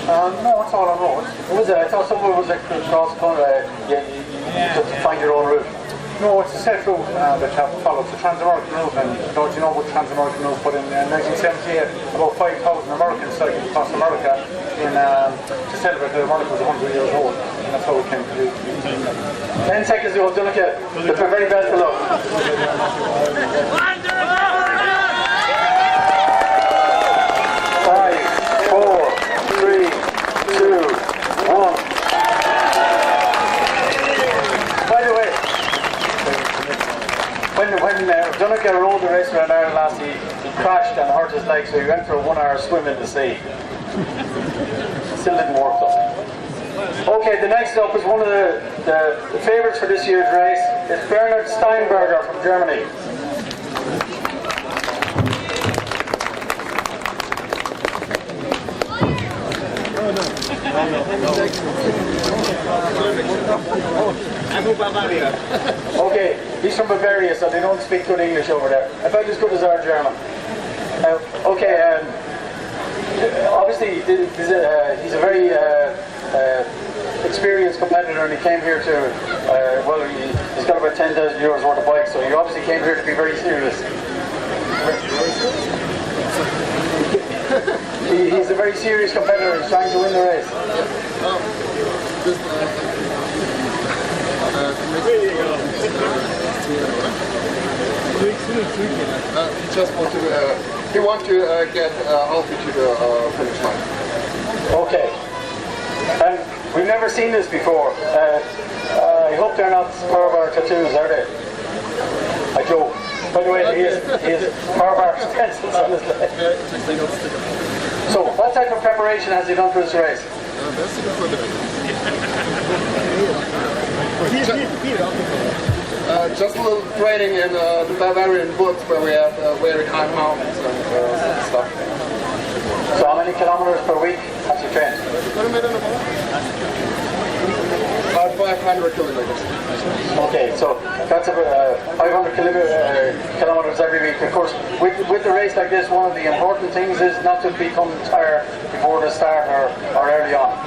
No, it's all on roads. What was it? I thought some of it was like cross country, you just find your own route. No, it's a set route that you have to follow. It's a Trans-American route, and don't you know about the Trans-American route? But in 1978, about 5,000 Americans cycled across America to celebrate that America was 100 years old, and that's how it came to be. 10 seconds ago, Donica, the very best of luck. 5, 4, 3, 2, 1. When Donica rode the race around Ireland last, he crashed and hurt his leg, so he went for a 1-hour swim in the sea. Still didn't work though. Okay, the next up is one of the favourites for this year's race. It's Bernhard Steinberger from Germany. Okay, he's from Bavaria, so they don't speak good English over there. About as good as our German. Obviously, he's a very experienced competitor, and he came here to, he's got about 10,000 euros worth of bikes, so he obviously came here to be very serious. He's a very serious competitor, he's trying to win the race. He wants to get Alfie to the finish line. Okay. And we've never seen this before. I hope they're not Carbar tattoos, are they? I joke. By the way, he has Carbar stencils on his leg. So, what type of preparation has he done for this race? Just a little training in the Bavarian woods where we have very high mountains and stuff. So how many kilometers per week have you trained? About 500 kilometers. Okay, so that's about 500 kilometers every week. Of course, with the race like this, one of the important things is not to become tired before the start or early on.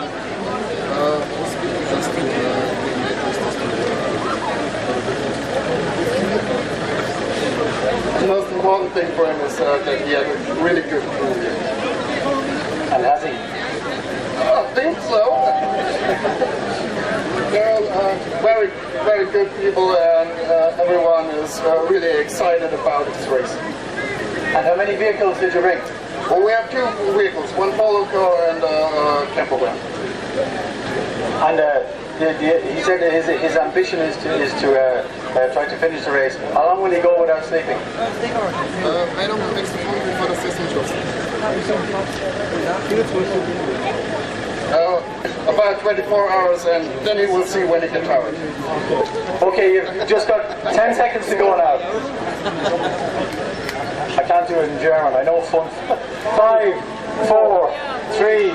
The most important thing for him is that he has a really good crew. And has he? I think so. They're very, very good people, and everyone is really excited about this race. And how many vehicles did you bring? Well, we have two vehicles, one polo car and a camper van. And he said his ambition is to try to finish the race. How long will he go without sleeping? I don't know, next week before the season starts. About 24 hours, and then he will see when he gets tired. Okay, you've just got 10 seconds to go now. I can't do it in German, I know fun. 5, 4, 3,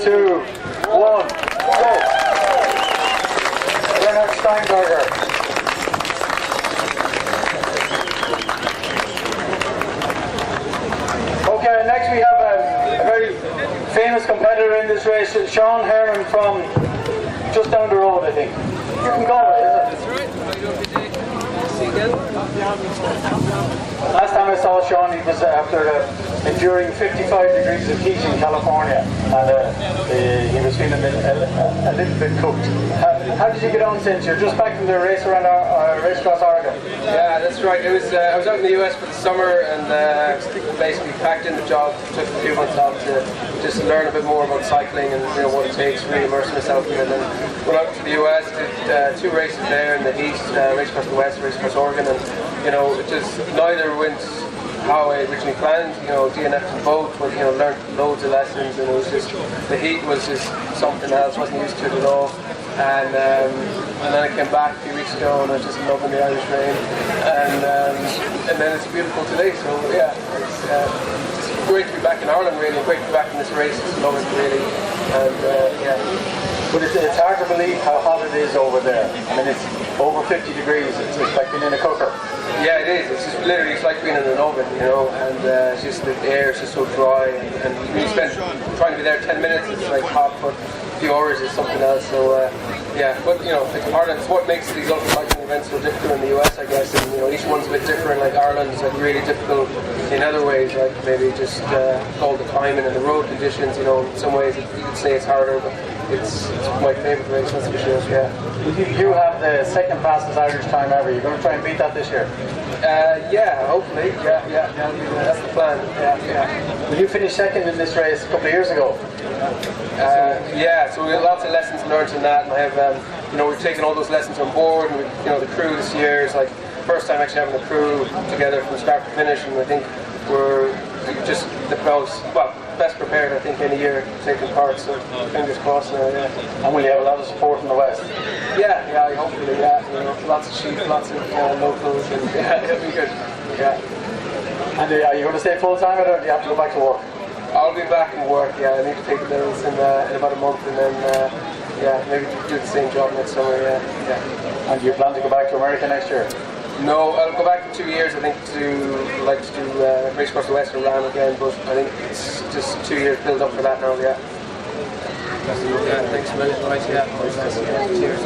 2, 1, go! Steinberger. Okay, next we have a very famous competitor in this race, Sean Herman from just down the road, I think. You can call it, isn't it? That's right. Last time I saw Sean, he was after enduring 55 degrees of heat in California, and he was feeling a little bit cooked. How did you get on since you're just back from the race around race across Oregon? Yeah, that's right. It was I was out in the US for the summer and basically packed in the job. Took a few months off to just learn a bit more about cycling and what it takes, really immerse myself in it. And then went out to the US, did 2 races there in the East, race across the West, race across Oregon, and it just neither went how I originally planned. DNF to both, but learned loads of lessons, and it was just the heat was just something else. Wasn't used to it at all. And then I came back a few weeks ago, and I was just loving the Irish rain, and then it's beautiful today. So yeah, it's just great to be back in Ireland, really. Great to be back in this race. Just love it, really. And yeah. But it's hard to believe how hot it is over there. I mean, it's over 50 degrees. It's like being in a cooker. Yeah, it is. It's just literally, it's like being in an oven, and it's just the air is just so dry, and when you spend trying to be there 10 minutes, it's like hot, but a few hours is something else. So yeah, but it's Ireland. It's what makes these ultra cycling events so difficult in the US, I guess. And each one's a bit different. Like Ireland is like really difficult in other ways, like maybe just all the timing and the road conditions. In some ways you could say it's harder, but it's my favourite race, that's for sure. Yeah. You have the second fastest Irish time ever. You're going to try and beat that this year? Yeah, hopefully. Yeah. That's the plan. Yeah. Well, you finished second in this race a couple of years ago. Yeah, so we have lots of lessons learned in that, and I have, we've taken all those lessons on board, and the crew this year is like first time actually having the crew together from start to finish, and I think we're just the best prepared, I think, in a year taking part, so fingers crossed now, yeah. And will you have a lot of support in the West? Yeah, hopefully, yeah. Lots of sheep, lots of locals, and yeah, it'll be good, yeah. And are you going to stay full time, or do you have to go back to work? I'll be back in work. Yeah, I need to pay the bills in about a month, and then maybe do the same job next summer. Yeah. And do you plan to go back to America next year? No, I'll go back in 2 years. I think to do race across the Western Ram again, but I think it's just 2 years build up for that now. Yeah. Thanks a million. Right, yeah. Cheers.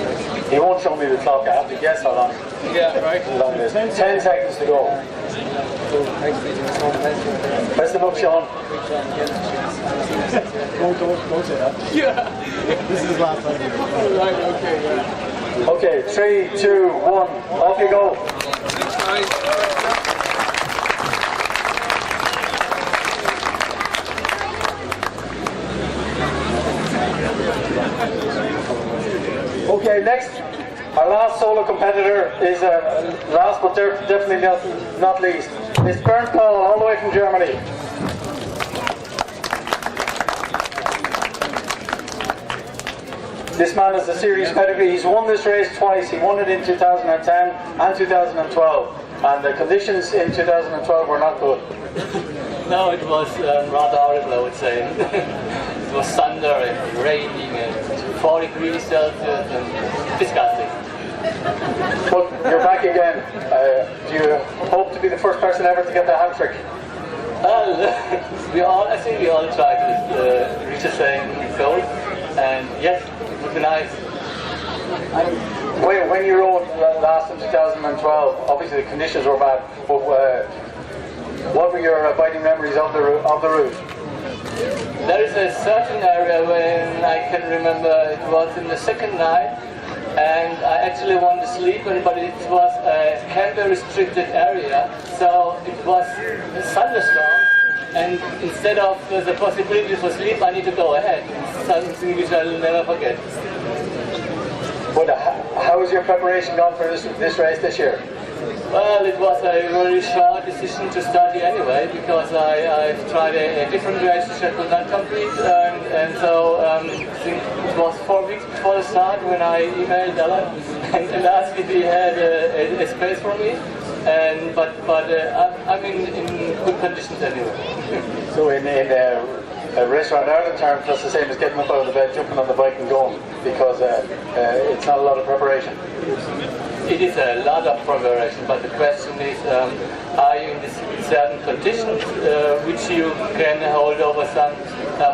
He won't show me the clock. I have to guess how long. Yeah, right. How long it is. 10 seconds to go. Thanks for meeting us. Best of luck, Sean. Don't say that. Yeah. This is his last time. Right. Okay. Yeah. Okay, 3, 2, 1, off you go. Okay, next, our last solo competitor is last but definitely not least. It's Bernd Paul, all the way from Germany. This man has a serious pedigree. He's won this race twice. He won it in 2010 and 2012. And the conditions in 2012 were not good. No, it was rather horrible, I would say. It was thunder and raining and 40 degrees Celsius and disgusting. But you're back again. Do you hope to be the first person ever to get the hat trick? Well, I think we all try to reach the same goal. And yes, it would be nice. When you rode last in 2012, obviously the conditions were bad, but what were your abiding memories of the route? There is a certain area when I can remember it was in the second night, and I actually wanted to sleep, but it was a camber restricted area, so it was a thunderstorm. And instead of the possibility for sleep, I need to go ahead. Something which I'll never forget. But how has your preparation gone for this race this year? Well, it was a very short decision to start here anyway, because I've tried a different race that was not complete, and so I think it was 4 weeks before the start when I emailed Ella and asked if he had a space for me. But I'm in good conditions anyway. So in a race around Ireland terms, that's the same as getting up out of the bed, jumping on the bike and going, because it's not a lot of preparation. It is a lot of preparation, but the question is, are you in this certain conditions which you can hold over some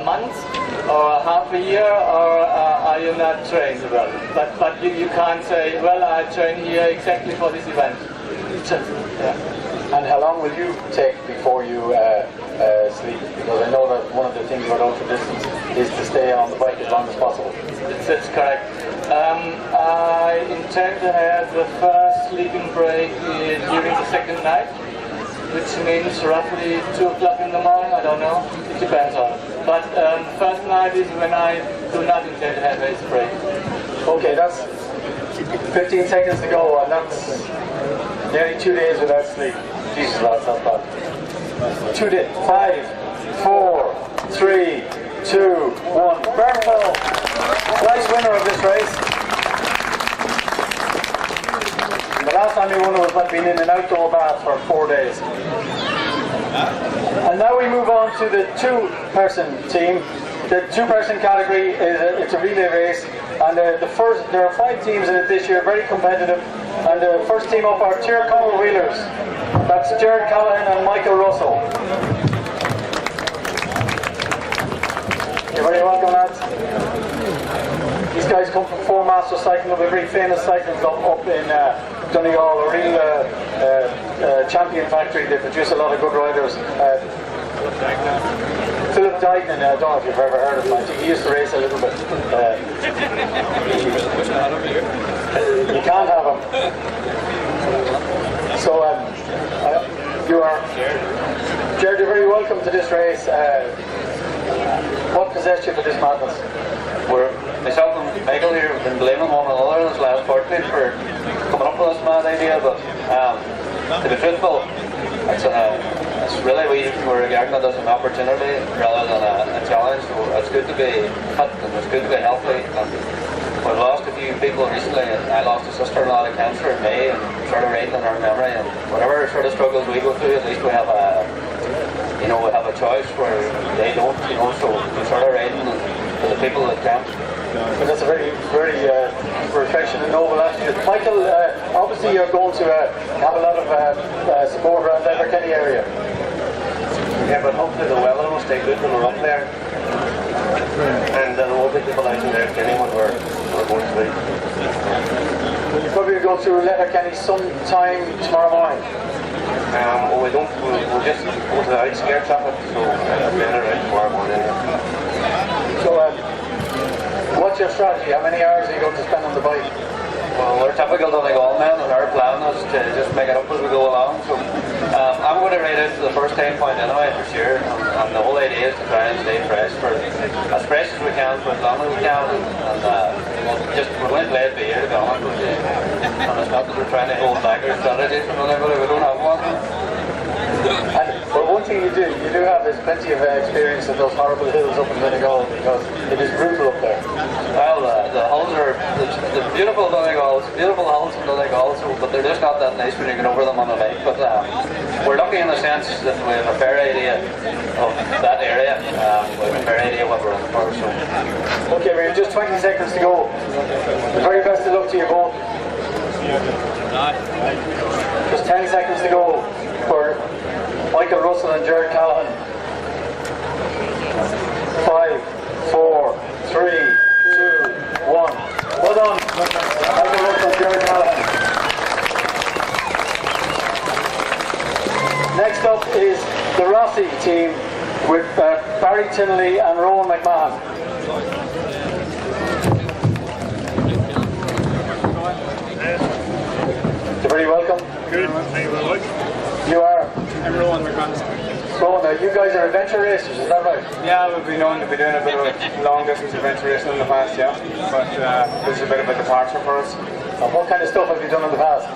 months or half a year, or are you not trained well? But you can't say, well, I train here exactly for this event. And how long will you take before you sleep? Because I know that one of the things about ultra distance is to stay on the bike as long as possible. That's correct. I intend to have the first sleeping break during the second night, which means roughly 2 o'clock in the morning. I don't know. It depends on it. But first night is when I do not intend to have a break. Okay, that's 15 seconds to go, and that's nearly 2 days without sleep. Jesus, that's not bad. 2 days. 5, 4, 3, 2, 1. Bernd Paul, twice winner of this race. And the last time he won it was like being in an outdoor bath for 4 days. And now we move on to the 2-person team. The 2-person category it's a relay race, and there are 5 teams in it this year, very competitive. And the first team up are Tiercom wheelers. That's Jared Callahan and Michael Russell. You're very welcome, lads. These guys come from Four Master Cycling Club, a very famous cycling club up in Donegal, a real champion factory. They produce a lot of good riders. Philip Dignan, I don't know if you've ever heard of him. I think he used to race a little bit. You can't have him. So you are, Jared, you're very welcome to this race. What possessed you for this madness? Myself and Michael here have been blaming one another this last fortnight for coming up with this mad idea, but to be truthful, it's really we're regarding it as an opportunity rather than a challenge. So it's good to be fit and it's good to be healthy. And we've lost a few people recently. I lost a sister-in-law to cancer in May, and sort of right in our memory. And whatever sort of struggles we go through, at least we have a you know, have a choice where they don't, you know, so we sort of riding for the people that can't. But that's a very, very refreshing and noble attitude. Michael, obviously you're going to have a lot of support around the Letterkenny area. Yeah, but hopefully the weather will stay good when we're up there. And there won't be people out in Letterkenny when we're going to be. You probably go to Letterkenny sometime tomorrow morning. Well, we'll just go to the outskirts of it, so I'll be around tomorrow morning. So, what's your strategy? How many hours are you going to spend on the bike? Well, we're typical Donegal men, and our plan is to just make it up as we go along. So I'm going to ride out to the first 10 point anyway, for sure. And the whole idea is to try and stay fresh for as fresh as we can for as long as we can. And we're going to play it by ear, to be honest with you. And it's not that we're trying to hold back our strategy from anybody. We don't have one. But one thing you do have is plenty of experience of those horrible hills up in Donegal, because it is brutal up there. Well, the hills are the beautiful Donegal, beautiful hills in Donegal, but they're just not that nice when you get over them on a bike. But we're lucky in the sense that we have a fair idea of that area. We have a fair idea what we're in for. So. Okay, we have just 20 seconds to go. The very best of luck to you both. Just 10 seconds to go for Michael Russell and Jared Callahan. 5, 4, 3, 2, 1. Well done, Michael Russell and Jared Callahan. Next up is the Rossi team with Barry Tinnelly and Rowan McMahon. You're very welcome. Good, thank you very much. You are? I'm Rowan McMahon. Rowan, now you guys are adventure racers, is that right? Yeah, we've been known to be doing a bit of long distance adventure racing in the past, yeah. But this is a bit of a departure for us. And what kind of stuff have you done in the past?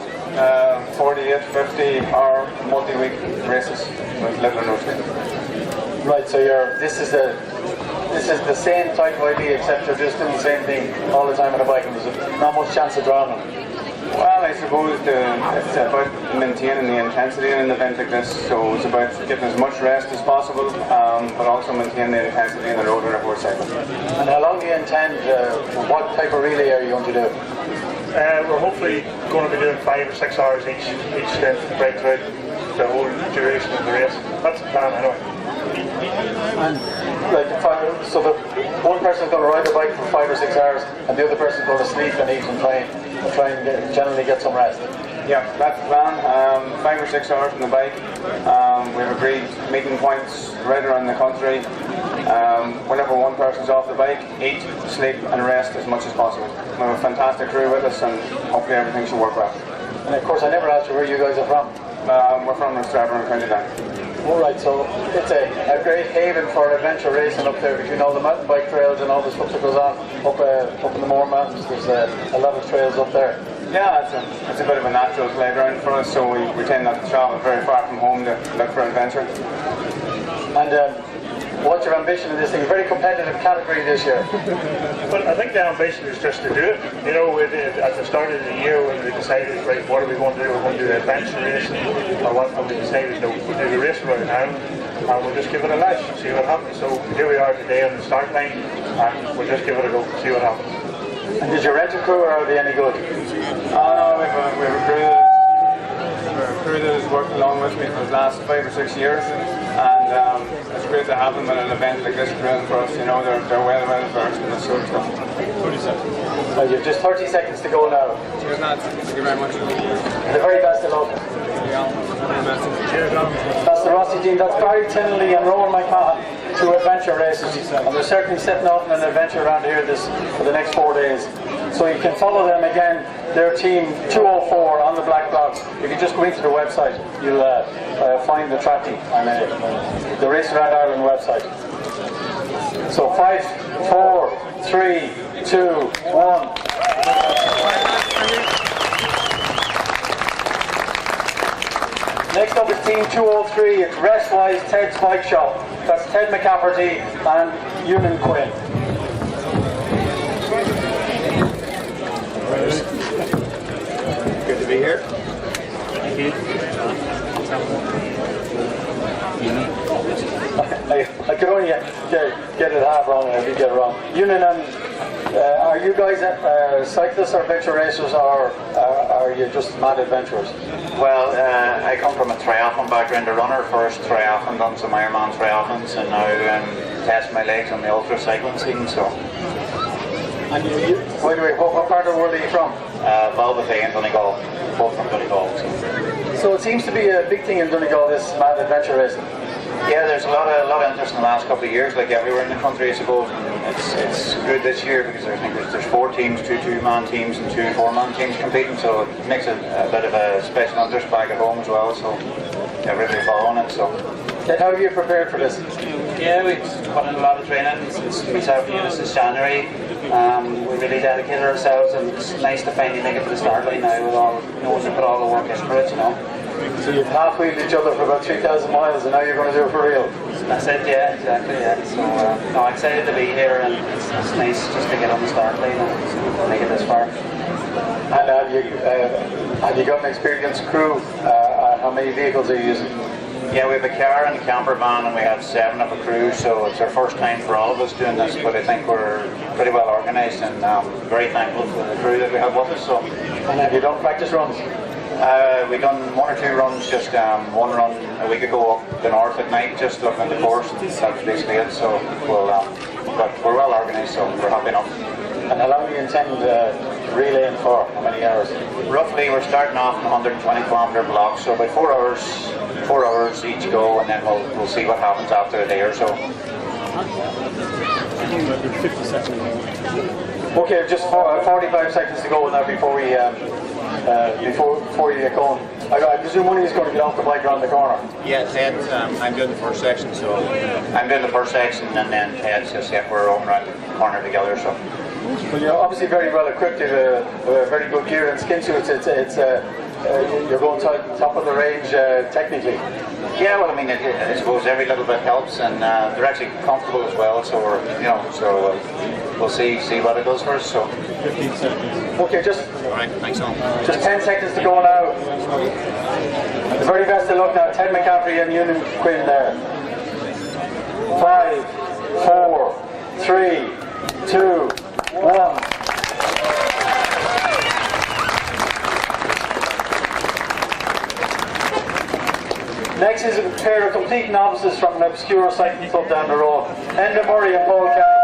48, 50 hour multi-week races with little or no sleep. Right, so this is the same type of idea, except you're just doing the same thing all the time on a bike, and there's not much chance of drowning. Well, I suppose it's about maintaining the intensity in an event like this, so it's about getting as much rest as possible, but also maintaining the intensity in the road whenever we're cycling. And how long do you intend, what type of relay are you going to do? We're hopefully going to be doing 5 or 6 hours each stint right throughout the whole duration of the race. That's the plan anyway. And so the one person's going to ride the bike for 5 or 6 hours, and the other person's going to sleep and eat and try and generally get some rest. Yeah, that's the plan. 5 or 6 hours on the bike. We've agreed meeting points right around the country. Whenever one person's off the bike, eat, sleep and rest as much as possible. We have a fantastic crew with us, and hopefully everything should work well. And of course, I never asked you where you guys are from. We're from Stratford, County Down. Alright, so it's a great haven for adventure racing up there between all the mountain bike trails and all the stuff that goes on up in the Moor Mountains. There's a lot of trails up there. Yeah, it's a bit of a natural playground for us, so we tend not to travel very far from home to look for adventure. And what's your ambition in this thing? A very competitive category this year. Well, I think the ambition is just to do it. You know, at the start of the year when we decided, right, what are we going to do? We're going to do the adventure racing, or what? And we decided, no, we'll do the race around town, and we'll just give it a lash, see what happens. So here we are today on the start line, and we'll just give it a go, see what happens. And did you rent a crew, or are they any good? No, we have a crew that has worked along with me for the last 5 or 6 years, and it's great to have them at an event like this crewing for us. You know, they're well versed in this sort of stuff. 30 seconds. Well, you've just 30 seconds to go now. Cheers, lads. Thank you very much. The very best of luck. Cheers, That's the Rossi team. That's Barry Tinnelly and Rowan McMahon, 2 adventure races, and they're certainly setting off on an adventure around here for the next 4 days. So you can follow them again. Their team 204 on the black box. If you just go into the website, you'll find the tracking on the Race Around Ireland website. So 5, 4, 3, 2, 1. Next up is Team 203. It's Restwise Ted's Bike Shop. That's Ted McCafferty and Ewan Quinn. Good to be here. Thank you. I could only get it half wrong and I did get it wrong. Yunan, are you guys cyclists or venture racers, or are you just mad adventurers? Well, I come from a triathlon background, a runner first, triathlon, done some Ironman triathlons, and now test my legs on the ultra cycling scene. So. And by the way, what part of the world are you from? Balbafay and Donegal, both from Donegal. So it seems to be a big thing in Donegal, this mad adventure racing. Yeah, there's a lot of interest in the last couple of years, like everywhere in the country, I suppose. And it's good this year because I think there's 4 teams, 2 2-man teams and 2 4-man teams competing, so it makes it a bit of a special interest back at home as well. So everybody following it. So. And how have you prepared for this? Yeah, we've put in a lot of training since we started doing this January. We really dedicated ourselves, and it's nice to finally make it to the start line now with all, we put all the work into it, So you've half-wheeled each other for about 3,000 miles, and now you're going to do it for real? That's it, yeah, exactly, yeah. So, no, excited to be here, and it's nice just to get on the start line and make it this far. And have you got an experienced crew? How many vehicles are you using? Yeah, we have a car and a camper van, and we have 7 of a crew, so it's our first time for all of us doing this, but I think we're pretty well organised, and very thankful for the crew that we have with us. So. And have you done practice runs? We've done 1 or 2 runs, just one run a week ago up the north at night, just looking at the course, and that's basically it. So but we're well organised, so we're happy enough. And how long do you intend relaying for? How many hours? Roughly, we're starting off in 120-kilometre blocks, so about 4 hours each go, and then we'll see what happens after a day or so. 50 seconds. Okay, just 45 seconds to go now before we before you get going. I presume one of you is going to get off the bike around the corner. Yeah, Ted, I'm doing the first section, so I'm doing the first section, and then Ted's just we're rolling around the corner together. So. Well, you're obviously very well equipped. You have very good gear and skin suits. You're going top of the range technically. Yeah, well, I mean, I suppose every little bit helps, and they're actually comfortable as well. So we'll see what it does for us. So 15 seconds. Okay, just all right, thanks all. Just 10 seconds to go now. The very best of luck now. Ted McCaffrey and Ewan Quinn there. 5, 4, 3, 2, 1. Next is a pair of complete novices from an obscure cycling club down the road. Enda Murray and Paul Kelly.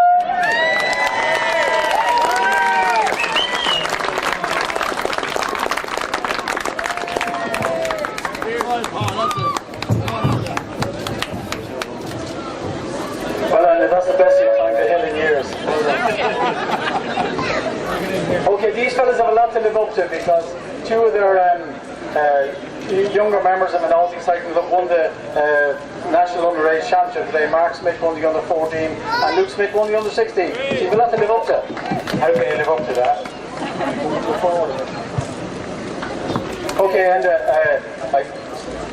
Well, that's the best you've climbed the hill in years. Okay, these fellas have a lot to live up to because 2 of their younger members of an Aussie cycling club won the national underage championship today. Mark Smith won the under 14 and Luke Smith won the under 16. So you have a lot to live up to. How can you live up to that? Okay, and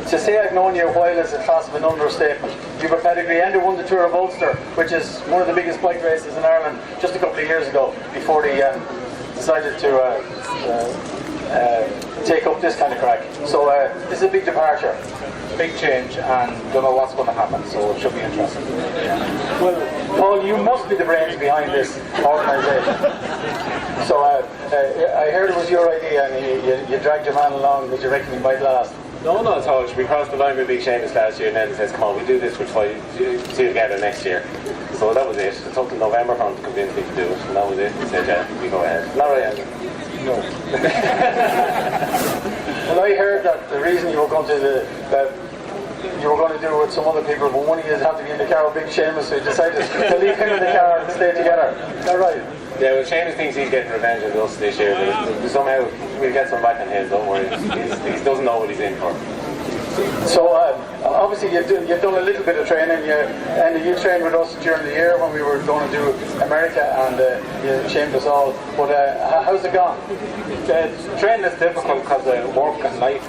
to say I've known you a while is a class of an understatement. You have a pedigree. Enda won the Tour of Ulster, which is one of the biggest bike races in Ireland, just a couple of years ago, before they decided to take up this kind of crack. So this is a big departure. Big change, and don't know what's going to happen, so it should be interesting. Well, Paul, you must be the brains behind this organisation. So I heard it was your idea, and you dragged your man along, but you reckon he might last. No, not at all. We crossed the line with Big Seamus last year, and then he says, come on, we'll do this, we'll try to see you together next year. So that was it. It took till November for him to convince me to do it, and that was it. He said, yeah, we go ahead. Not right, Andrew? No. Well, I heard that the reason you were going to do it with some other people, but one of you had to be in the car with Big Seamus, so you decided to leave him in the car and stay together. Is that right? Yeah, well, Seamus thinks he's getting revenge on us this year, but somehow we'll get some back on him, don't worry. He doesn't know what he's in for. So obviously you've done a little bit of training, and you trained with us during the year when we were going to do America, and you shamed us all, but how's it gone? Training is difficult because of work and life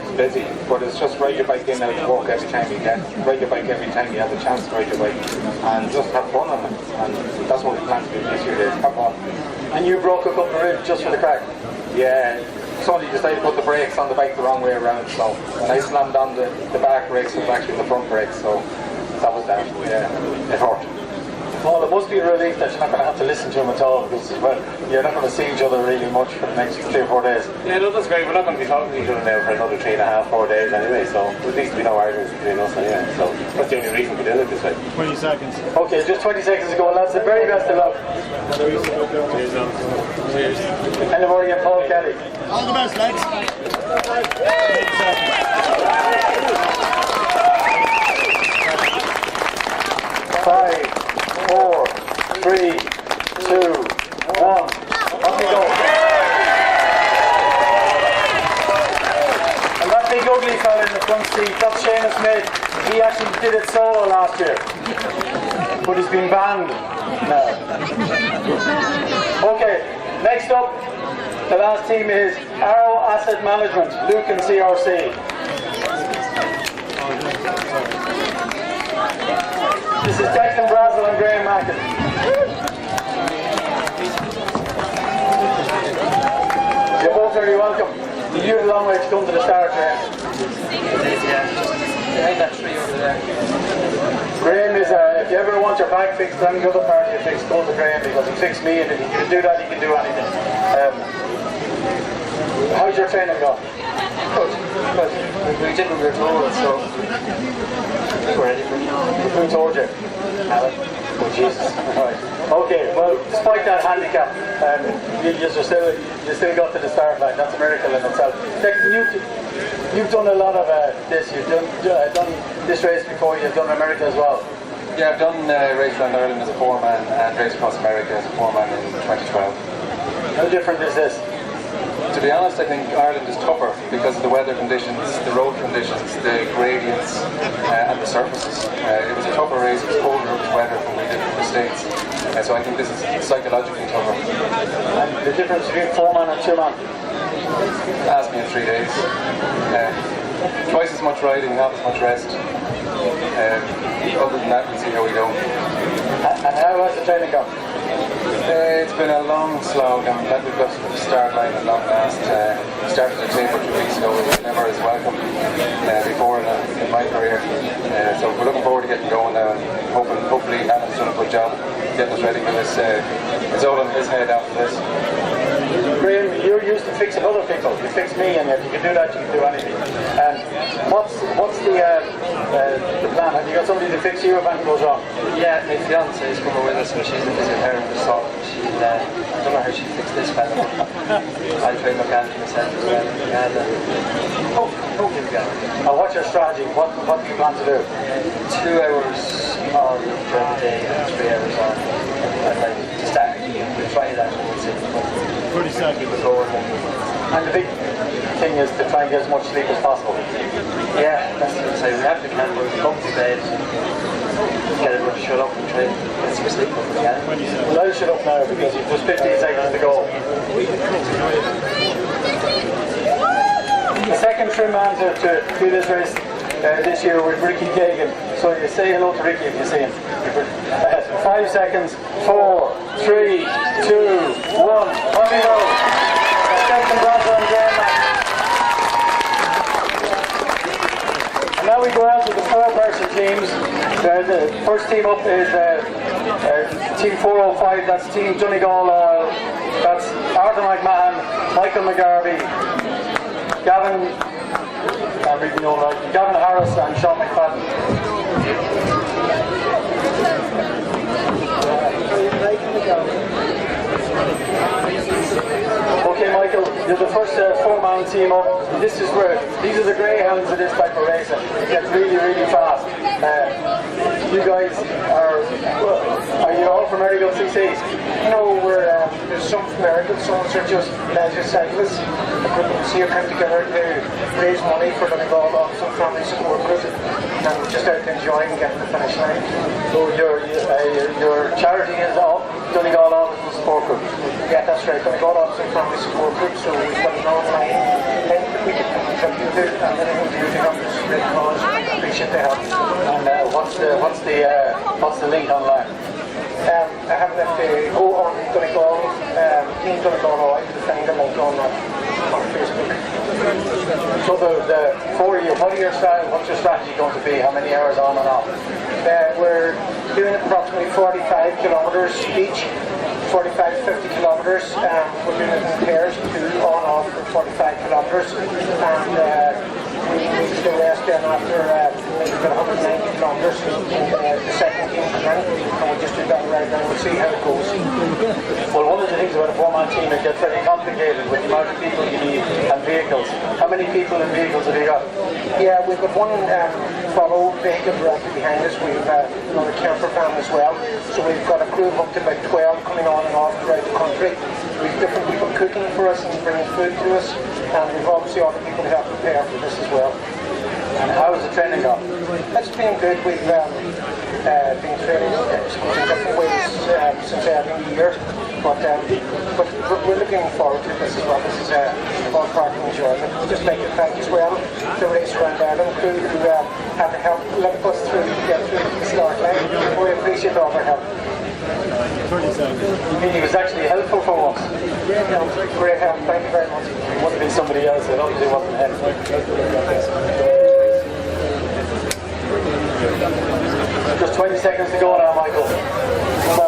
is busy, but it's just ride your bike in and out to work every time you get, ride your bike every time you have the chance to ride your bike, and just have fun on it, and that's what we plan to do this year, is have fun. And you broke a couple of ribs just for the crack? Yeah. Somebody decided to put the brakes on the bike the wrong way around, so when I slammed on the back brakes, it was actually the front brakes, so that was with that. Yeah, it hurt. Well, it must be a relief that you're not going to have to listen to him at all, because well, you're not going to see each other really much for the next 3 or 4 days. Yeah, no, that's great. We're not going to be talking to each other now for another 3.5, 4 days anyway, so at least we know arguments between us anyway. So that's the only reason we're doing it this way. 20 seconds. Okay, just 20 seconds to go, lads. The very best of luck. And the morning at Paul Kelly. All the best, lads. 5, 4, 3, 2, 1. Off we go. And that big ugly fella in the front seat, that's Seamus Smith. He actually did it solo last year, but he's been banned now. Okay, next up, the last team is Arrow Asset Management, Luke and CRC. This is Declan Brazel and Graham Mackin. You're both very welcome. You had a long way to come to the start, Graham. Behind that tree over there. Graham is, if you ever want your back fixed or any other part of your fixed, go to Graham, because he fixed me, and if he can do that, he can do anything. How's your training going? Good. We did what we were told, so we're ready for it. Who told you? Alan. Oh Jesus. Right. Okay, well, despite that handicap, you still got to the start line. That's a miracle in itself. You've done a lot of this. You've done this race before. You've done America as well. Yeah, I've done Race Around Ireland as a foreman and Race Across America as a foreman in 2012. How different is this? To be honest, I think Ireland is tougher because of the weather conditions, the road conditions, the gradients and the surfaces. It was a tougher race, it was colder, it was wetter than we did in the States. So I think this is psychologically tougher. And the difference between 4-man and 2-man? Ask me in 3 days. Twice as much riding, half as much rest. Other than that, we'll see how we go. And how has the training gone? It's been a long slog. I'm glad we've got to the start line at long last. We started the taper 2 weeks ago. It was never as welcome before in my career. So we're looking forward to getting going now, and hopefully Alan's done a good job getting us ready for this. It's all in his head after this. Graham, you're used to fixing other people. You fix me, and if you can do that, you can do anything. And what's the plan? Have you got somebody to fix you if anything goes wrong? Yeah, my fiance is coming with us, and she's a physiotherapist, so I don't know how she fixed this fella. I'll try my hand myself as well. Hopefully we get it. What's your strategy? What do you plan to do? 2 hours on during the day and 3 hours on at night to start. We'll try that and we'll see. 30 seconds. And the big thing is to try and get as much sleep as possible. Yeah, that's what I say. We have to camp, we come to bed, get everyone to shut up and try and get some sleep if we can. Well, I'll shut up now because you've just 15 seconds to go. The second trim man to do this race this year with Ricky Gagan. So you say hello to Ricky if you see him. 5 seconds. 4, 3, 2, 1. On we go. Second Brazel and Graham. And now we go on to the 4-person teams. The first team up is Team 405. That's Team Donegal Oil. That's Arthur McMahon, Michael McGarvey, Gavin Harris and Sean McFadden. Okay, Michael, you're the first 4-man team up. These are the greyhounds of this type of racing. It gets really, really fast. You guys are you all from Errigal CCs? No, there's some from Errigal, some are just leisure cyclists. A group of us here come together to raise money for the Donegal Office and Family Support Group, and we're just out to enjoy and get to the finish line. So your charity is Donegal Office and Support Group? Yeah, that's right, Donegal Office and Family Support Group, so we've got an online link that we can contribute to, and anything we do to help this great cause, appreciate the help. And what's the link online? I have left go on Donegal, Team Donegal Oil to find a link on Facebook. So for you, what's your strategy going to be? How many hours on and off? We're doing approximately 45 kilometres each, 45 to 50 kilometres. We're doing it in pairs, 2 on off for 45 kilometres. And we need to rest then after maybe about 190 kilometres in the second game again. And we'll just do that right now. We'll see how it goes. Well, one of the things about a four-man team, it gets very complicated with the amount of people you need and vehicles. How many people and vehicles have you got? Yeah, we've got one follow vehicle directly behind us. We've another camper van as well. So we've got a crew of up to about 12 coming on and off throughout the country. We've different people cooking for us and bringing food to us. And we've obviously other people who have to prepare for this as well. And how has the training gone? It's been good. We've been training in different ways since early in the year. But we're looking forward to this as well. This is all part of enjoyment. We just like to thank as well the race around Ireland crew who had to help lift us through to get through to the start line. We appreciate all their help. You mean he was actually helpful for once? Great help. Great help. Thank you very much. It would have been somebody else that obviously wasn't helpful. Just 20 seconds to go now, Michael.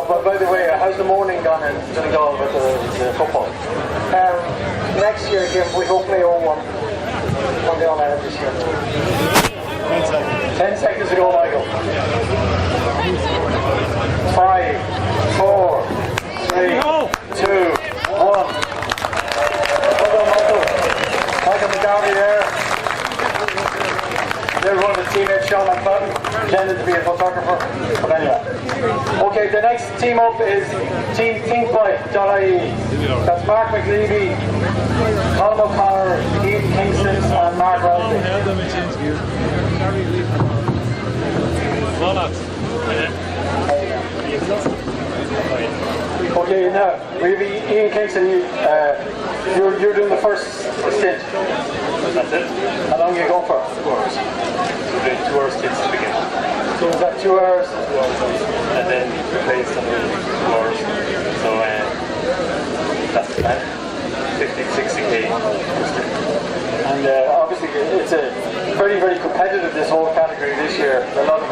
But by the way, how's the morning gone in Donegal with the football? Next year, again, we hopefully all won the All-Ireland this year. 10 seconds to go, Michael. 5, 4, 3, 2, 1. Well done, Michael. Michael McGarvey there. There's one of his teammates, Sean McFadden, pretending to be a photographer. But anyway. Okay, the next team up is Team Thinkbike.ie. That's Mark McLeavy, Colin O'Connor, Keith Kingson, and Mark Rosby. Okay, now, Ian Kingson, you're doing the first stint. That's it. How long are you going for? 2 hours. So we're doing 2 hours stints to begin. So we've got 2 hours. And then replace another 2 hours. So that's the plan. 50 to 60k. And obviously it's a very, very competitive, this whole category this year. A lot of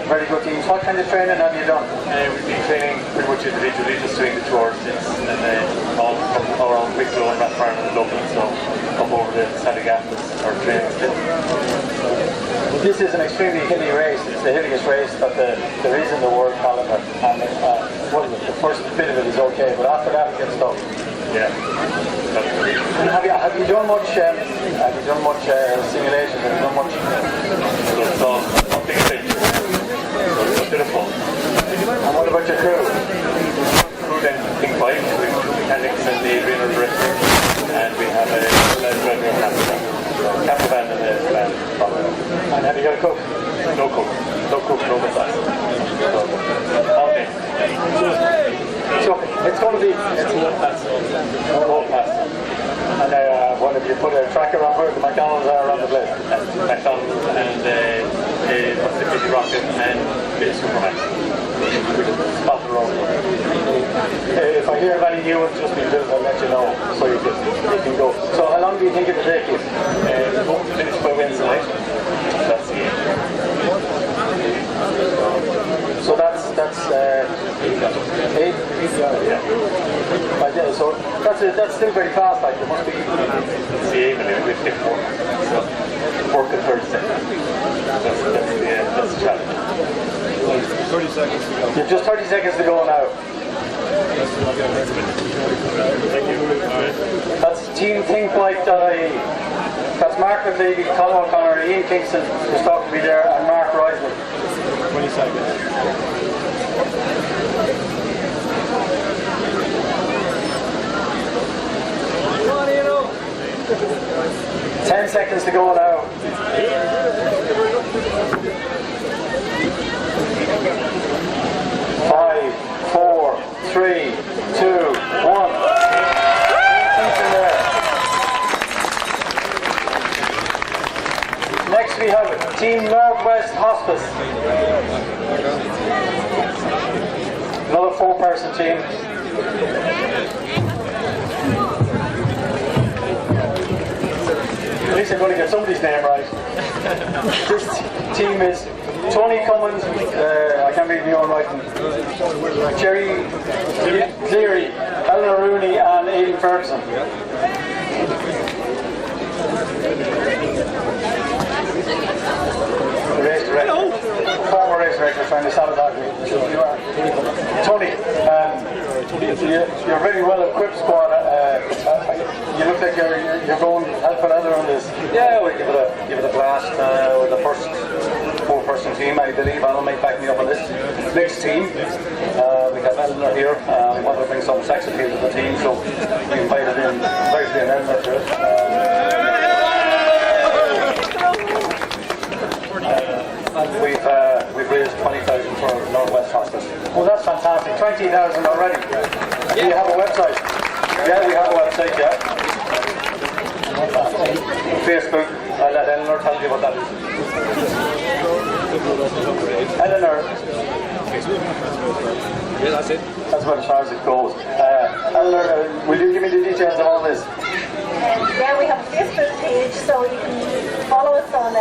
very good teams. What kind of training have you done? We've been training pretty much individually, just doing the 2 hours stints. And then all from around Wicklow and Rathfarnham and Dublin. So up over the Sally-Gap is our training stint. This is an extremely hilly race. It's the hilliest race that there is in the world calendar. And the first bit of it is okay, but after that it gets tough. Yeah. And have you done much? Have you done much simulations? Have you done much? So it's all big thing. So it's a bit of fun. And what about your crew? Crew then Think Bike, we have 2 mechanics and Adrian are directing, and we have a driver and camper van and a van. And have you got a cook? No cook. No cook, no massage. So all day. So it's going to be whole pass. And what if you put a tracker around where the McDonald's are around the place? McDonald's and what's the Busy Rocket and Superman. Spot the road. If I hear of any new ones just being built, I'll let you know so you can go. So how long do you think it will take you? We hope to finish by Wednesday night. That's the aim. So that's 8? Yeah. So that's still very fast, like it must be. It's the aim anyway, we've hit work. So work at Thursday. That's the challenge. 30 seconds to go. You've just 30 seconds to go now. Thank you. That's teamthinkbike.ie. That's Mark McLeavy, Colin O'Connor, Ian Kingson, who's talking to me there, and Mark Reisman. 20 seconds. 10 seconds to go now. 5, 4, 3, 2, 1. Next we have Team Northwest Hospice. Another 4-person team. least I'm going to get somebody's name right. This team is Tony Cummins, I can't read my own writing, Jerry Cleary, Eleanor Rooney and Aidan Ferguson. The race director, former race director trying to sabotage me. Tony, you're a very well equipped squad. You look like you're going help another on this. Yeah, we'll give it a blast with the first 4-person team. I believe Alan might back me up on this. Next team, we have Eleanor here. We want to bring some sex appeal to the team, so we invited in Eleanor to it. And we've raised 20,000 for Northwest Hospice. Well, that's fantastic. 20,000 already. Do you have a website? Yeah, we have a website, yeah. Facebook. I'll let Eleanor tell you what that is. Eleanor. Yeah, that's it. That's about as far as it goes. Eleanor, will you give me the details of all this? Yeah, we have a Facebook page, so you can follow us on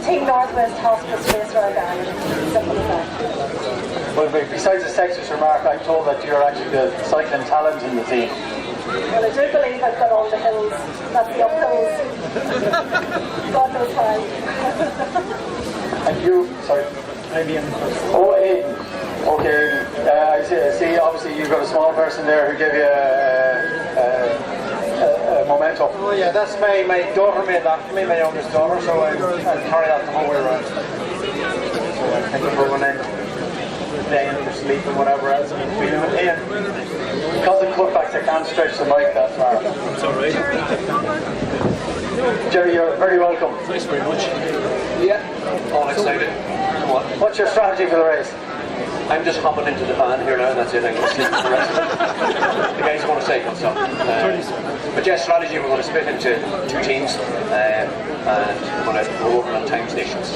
Team Northwest Hospice Race Round Ireland. Simple as that. Well, besides the sexist remark, I'm told that you're actually the cycling talent in the team. Well, I do believe I've got all the hills, not the uphills. God knows why. And you, sorry? Aidan. Oh, Aidan. Okay, I see, obviously you've got a small person there who gave you a memento. Oh yeah, that's my daughter made that for me, my youngest daughter, so I'll carry that the whole way around. So I think of her when I'm playing or sleeping, whatever else I'm feeling with Ian. Because of cutbacks, I can't stretch the mic that far. It's alright. Jerry, you're very welcome. Thanks very much. Yeah, all excited. Come on. What's your strategy for the race? I'm just hopping into the van here now, and that's it. I'm going to sleep for the rest of it. The guys want to cycle, so. But yeah, strategy, we're going to split into 2 teams, and we're going to go over on time stations.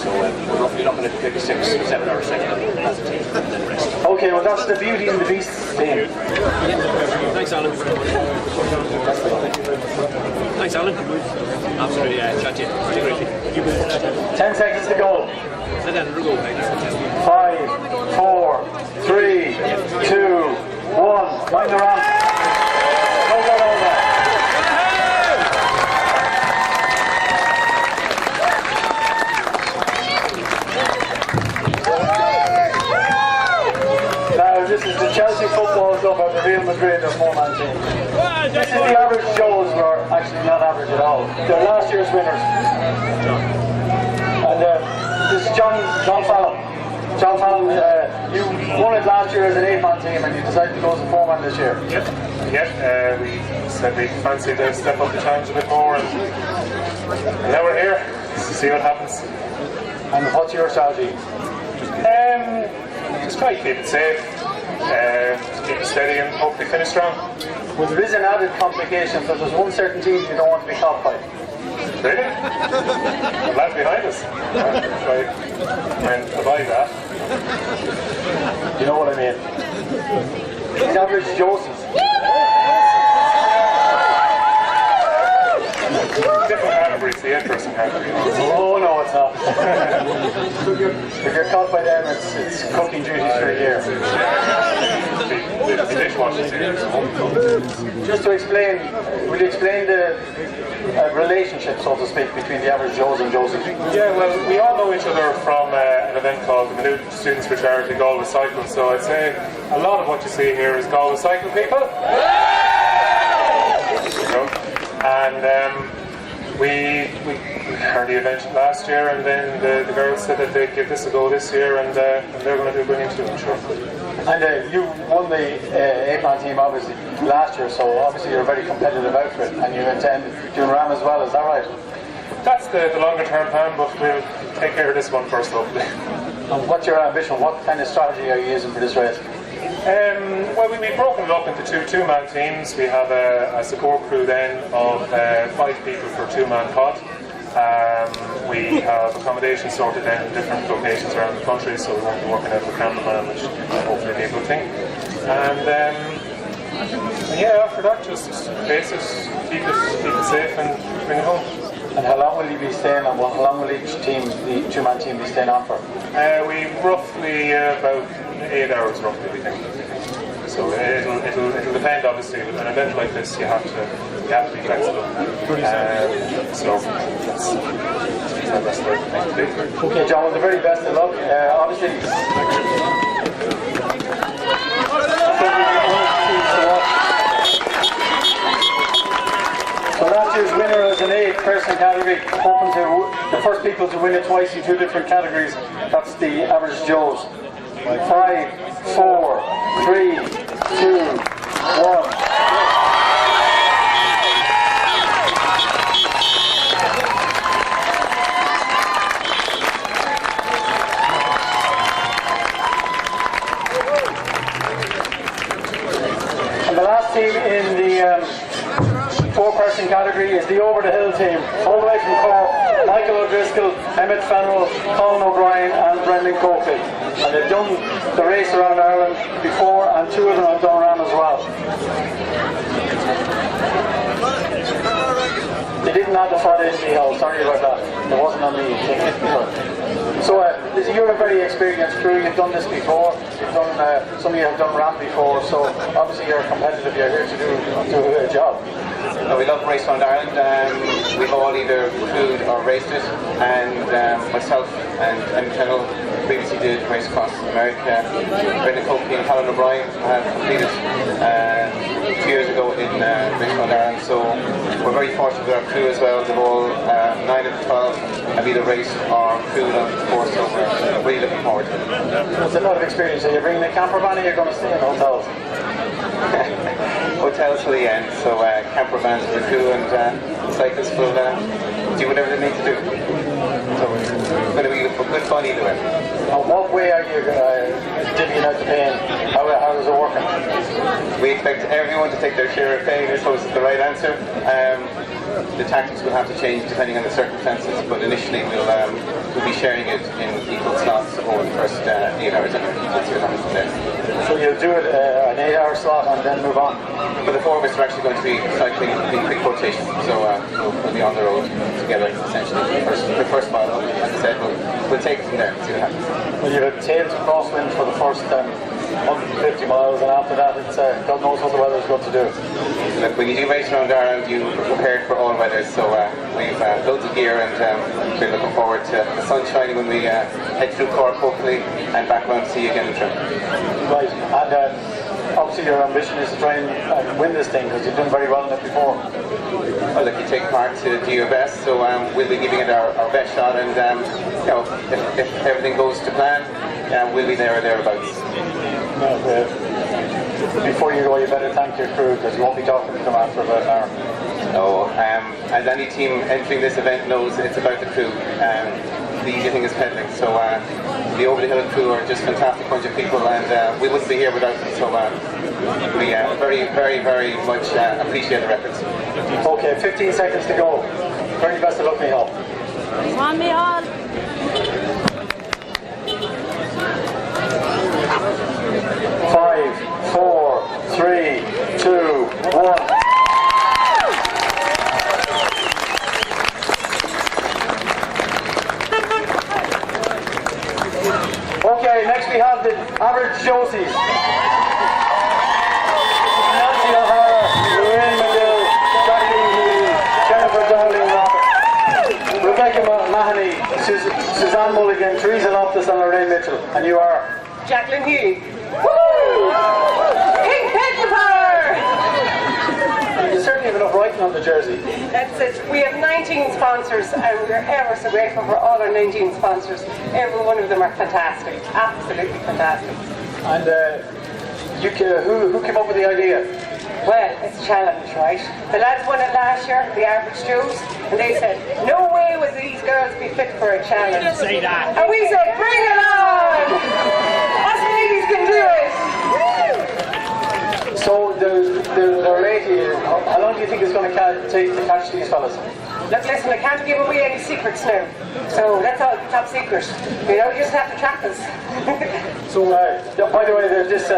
So we're roughly looking at 56, 7 hours cycling as a team, and then the rest. Okay, well that's the Beauty and the Beast team. Thanks, Alan. Thanks, Alan. Absolutely, chat to you. Take it easy. 10 seconds to go. Let that go. 5, 4, 3, 2, 1. Mind the ramp. Hold that over. Now this is the Chelsea football club of the Real Madrid of four-man team. This is the average Joes, who are actually not average at all. They're last year's winners. And this is John Fallon. John Fallon, you won it last year as an 8-man team and you decided to go as a 4-man this year. Yeah, we said we fancied to step up the challenge a bit more and now we're here to see what happens. And what's your strategy? Just try to keep it safe, keep it steady and hopefully finish strong. Well, there is an added complication, so there's one certain team you don't want to be caught by. Really? The lad behind us. Try and avoid that. You know what I mean? The average Josephs. Different categories, the 8-person category. Oh no, it's not. If you're caught by them, it's cooking duties for a year. The dishwashers here. Just to explain, will you explain the relationship, so to speak, between the average Joes and Josephs? Yeah, well, we all know each other from an event called the Minute Students for Charity Galway Cycle, so I'd say a lot of what you see here is Galway Cycle people. And we heard the event last year, and then the girls said that they'd give this a go this year, and they're going to do brilliant too, I'm sure. And you won the 8-man team obviously last year, so obviously you're a very competitive outfit, and you intend doing RAM as well, is that right? That's the longer term plan, but we'll take care of this one first, hopefully. And what's your ambition? What kind of strategy are you using for this race? Well, we've broken it up into 2 2-man teams. We have a support crew then of 5 people for 2-man pod. We have accommodation sorted in different locations around the country, so we won't be working out of a cameraman, which hopefully will be a good thing. And And yeah, after that, just pace it, keep it safe, and bring it home. And how long will you be staying on? How long will each team, the two-man team, be staying on for? We roughly about 8 hours, roughly, we think. So it'll depend, obviously. With an event like this, you have to be flexible. So that's the thing to do. Okay, John, well, the very best of luck. Obviously. So last year's winner was an 8-person category, hoping to the first people to win it twice in 2 different categories. That's the average Joes. 5, 4, 3, 2, 1. And the last team in the 4-person category is the Over the Hill team, all the way from Cork. Michael O'Driscoll, Emmett Fennell, Colin O'Brien and Brendan Coakley. And they've done the race around Ireland before, and 2 of them have done around as well. They didn't have the photo in the hall, sorry about that. It wasn't on me. So you're a very experienced crew, you've done this before, you've done, some of you have done ramp before, so obviously you're competitive, you're here to do a job. We love Race Around Ireland. We've all either crewed or raced it, and myself and Emmett Fennell previously did Race Across America. Brendan Coakley and Colin O'Brien have completed 2 years ago in Race Around Ireland, so we're very fortunate with our crew as well. They've all 9 of the 12 have either raced or crewed on the course, so we're really looking forward to it. It's a lot of experience. Are you bringing the camper van or you're going to stay in hotels? Hotels till the end, so camper vans for the crew, and cyclists will do whatever they need to do. So it's going to be good fun either way. And what way are you divvying out the pain? How is it working? We expect everyone to take their share of pain, I suppose is the right answer. The tactics will have to change depending on the circumstances, but initially we'll be sharing it in equal slots over the first 8 hours, and we'll see what happens from there. So you'll do it an 8-hour slot and then move on? But the 4 of us are actually going to be cycling in quick rotation, so we'll be on the road together essentially the first mile. As I said, we'll take it from there and see what happens. Well, you have a tail to crosswind for the first 150 miles, and after that it's God knows what the weather's going to do. Look, when you do Race Around Ireland, you are prepared for all weathers, so we've loads of gear, and we're looking forward to the sun shining when we head through Cork hopefully and back around to see you again in trim. Right, and obviously your ambition is to try and win this thing because you've done very well in it before. Well, look, you take part to do your best, so we'll be giving it our best shot, and if everything goes to plan, we'll be there or thereabouts. Before you go, you better thank your crew because you won't be talking to them after about an hour. No, as any team entering this event knows, it's about the crew. The easy thing is pedaling. So the Over the Hill crew are just a fantastic bunch of people, and we wouldn't be here without them. So we very, very, very much appreciate the efforts. Okay, 15 seconds to go. Very best of luck, Michal. Come on, Michal. 5, 4, 3, 2, 1. Okay, next we have the average Josies. Nancy O'Hara, Lorraine McGill, Jacqueline Healy, Jennifer Dowling, Rebecca Mahoney, Suzanne Mulligan, Teresa Loftus and Lorraine Mitchell. And you are? Jacqueline Healy. Woo! King Power! You certainly have enough writing on the jersey. That's it. We have 19 sponsors, and we're ever so grateful for all our 19 sponsors. Every one of them are fantastic. Absolutely fantastic. And who came up with the idea? Well, it's a challenge, right? The lads won it last year, the average Joes, and they said, no way would these girls be fit for a challenge. Say that. And we said, bring it on! Us ladies can do it! So the rate is, how long long do you think it's going to take to catch these fellas? Look, listen, I can't give away any secrets now. So that's all top secret. You know, you just have to track us. So, by the way, there's this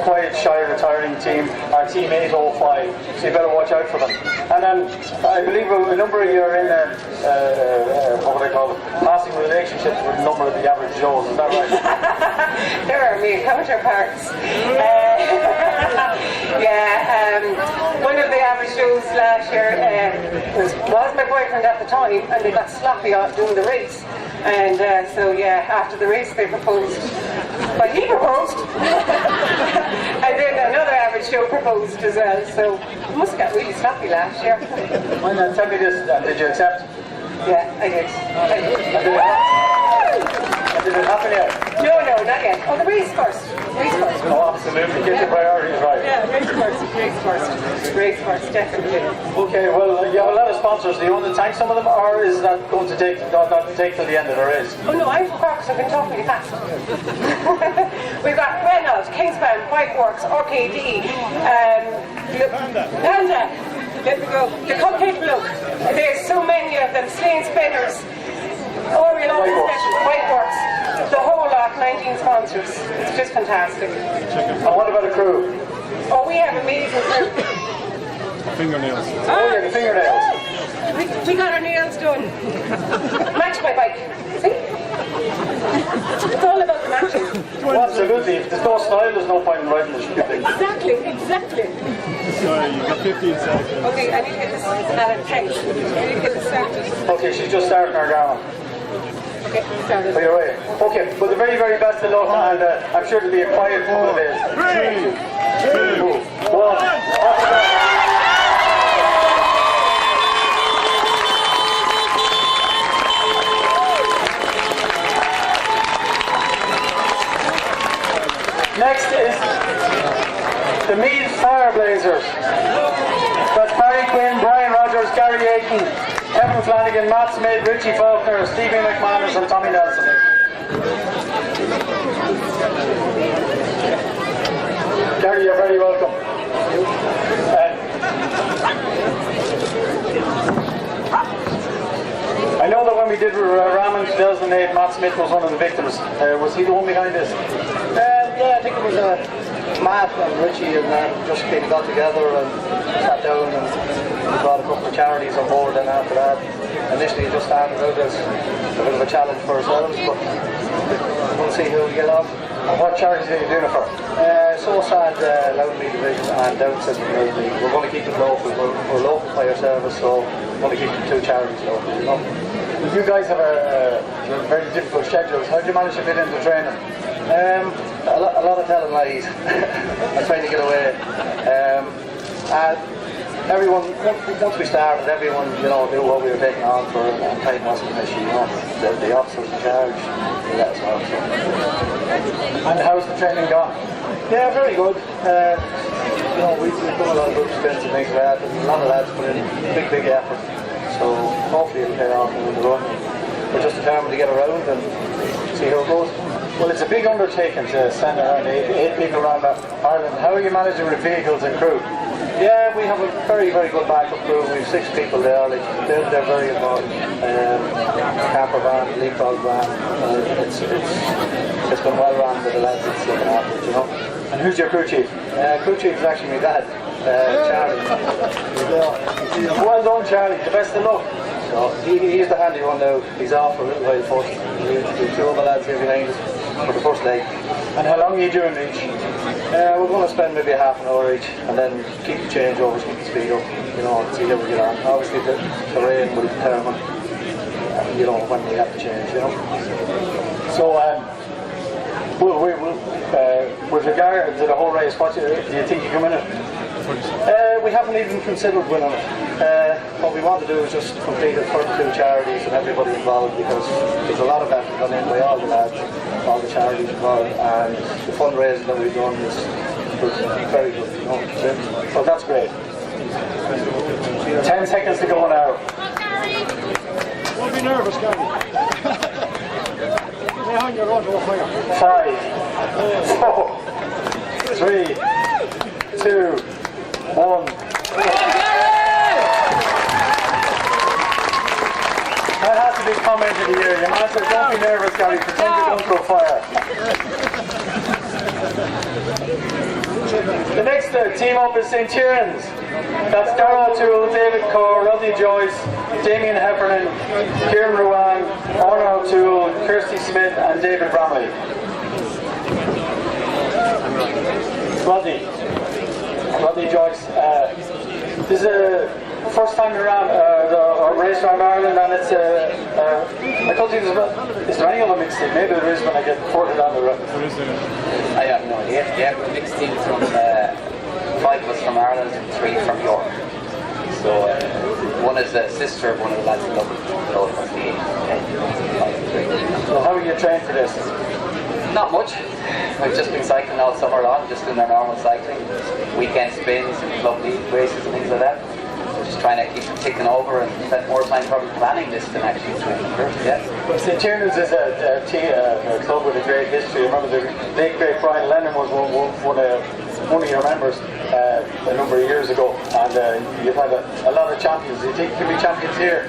quiet, shy, retiring team, our team 805, so you better watch out for them. And I believe a number of you are in what would I call it, passing relationships with a number of the average Joes, is that right? There are me counterparts. One of the average Joes last year was my boyfriend at the time, and they got sloppy out doing the race. And after the race they proposed. Well, he proposed. And then another average Joe proposed as well. So we must have got really sloppy last year. Well, tell me this, did you accept? Yeah, I did. Did it happen yet? No, not yet. Oh, the race first. Oh, absolutely. Get your priorities right. Yeah, race first, definitely. Okay, well, you have a lot of sponsors. Do you want to thank some of them, or is that going to take till the end of the race? Oh no, I'm for because I've been talking really fast. We've got Reynolds, Kingspan, Whiteworks, RKD, Panda. Let me go. The Cupcake Look. There's so many of them. Slain Spinners. Whiteworks. The whole lot, 19 sponsors. It's just fantastic. And what about a crew? Oh, we have amazing crew. Fingernails. Oh yeah, the fingernails. We got our nails done. Match my bike. See? It's all about the matching. Well, absolutely. If there's no style, there's no point in riding the stupid. Exactly. Sorry, you got 15 seconds. Okay, I need to get this at a text. I need to get this started. Okay, she's just starting her down. Okay, started. Oh, you're right. Okay, well, the very, very best of luck, and I'm sure it'll be a quiet couple of days. 3, 2, 1. Next is the Meath Fireblazers. That's Barry Quinn, Brian Rogers, Gary Aiken, Kevin Flanagan, Matt Smith, Richie Faulkner, Stephen McManus and Tommy Nelson. Gary, you're very welcome. I know that when we did Ramen 2008, Matt Smith was one of the victims. Was he the one behind this? Yeah, I think it was Matt and Richie and just came got together and sat down and we brought a couple of charities on board. And after that, initially it just started out as a bit of a challenge for ourselves, but we'll see how we get on. And what charities are you doing it for? So sad, Loudonley Division and Down Syndrome Loudonley. We're going to keep it local. We're local fire service, so we're going to keep the two charities local, you know. You guys have a very difficult schedule. How do you manage to fit into training? A lot of telling lies. I'm trying to get away. Everyone, once we started, everyone, you know, knew what we were taking on for, and time wasn't an issue, you know. The officers in charge, they let us know. So. And how's the training gone? Yeah, very good. You know, we've done a lot of group sprints and things like that, and a lot of lads put in big effort. So hopefully it'll pay off in the run. We're just determined to get around and see how it goes. Well, it's a big undertaking to send around eight people around Ireland. How are you managing with vehicles and crew? Yeah, we have a very, very good backup crew. We have 6 people there. Like, they're very important. Camper van, leapfrog van. It's been well run with the lads that's looking after it, you know. And who's your crew chief? Crew chief is actually my dad, Charlie. Well done, Charlie. The best of luck. So he's the handy one now. He's off for a little while first. The 2 other lads here behind us for the first leg. And how long are you doing each? We're going to spend maybe half an hour each, and then keep the changeovers, keep the speed up, you know, and see how we get on. Obviously the rain will determine, you know, when we have to change, you know. So, with regard to the whole race, what do you think you come in it? We haven't even considered winning it. What we want to do is just complete it for the 2 charities and everybody involved, because there's a lot of effort gone in by all the lads, all the charities involved, and the fundraising that we've done is very good, you know. Well, that's great. 10 seconds to go now. Don't be nervous, Gary. Lay on your own to a fire. 5, 4, 3, 2, 1. moment of the year. Your man said, don't be nervous, Gary, pretend you're going through a fire. The next team up is St. Tierns. That's Darrell O'Toole, David Corr, Rodney Joyce, Damien Heffernan, Kieran Ruan, Orna O'Toole, Kirsty Smith and David Bramley. Rodney Joyce. This is a first time around a race around Ireland, and it's I told you is there any other mixed team? Maybe there is when I get reported on the road. I have no idea. Yeah, we're a mixed team from 5 of us from Ireland and 3 from York. So one is a sister of one of the lads in Dublin. So it must be 5 So how are you trained for this? Not much. We've just been cycling all summer long, just doing our normal cycling, weekend spins and club league races and things like that. We're just trying to keep ticking over and spend more time probably planning this than actually training for it. Yeah. Well, St. Tierns is a club with a great history. I remember the late great Brian Lennon was one of your members a number of years ago, and you've had a lot of champions. Do you think you can be champions here?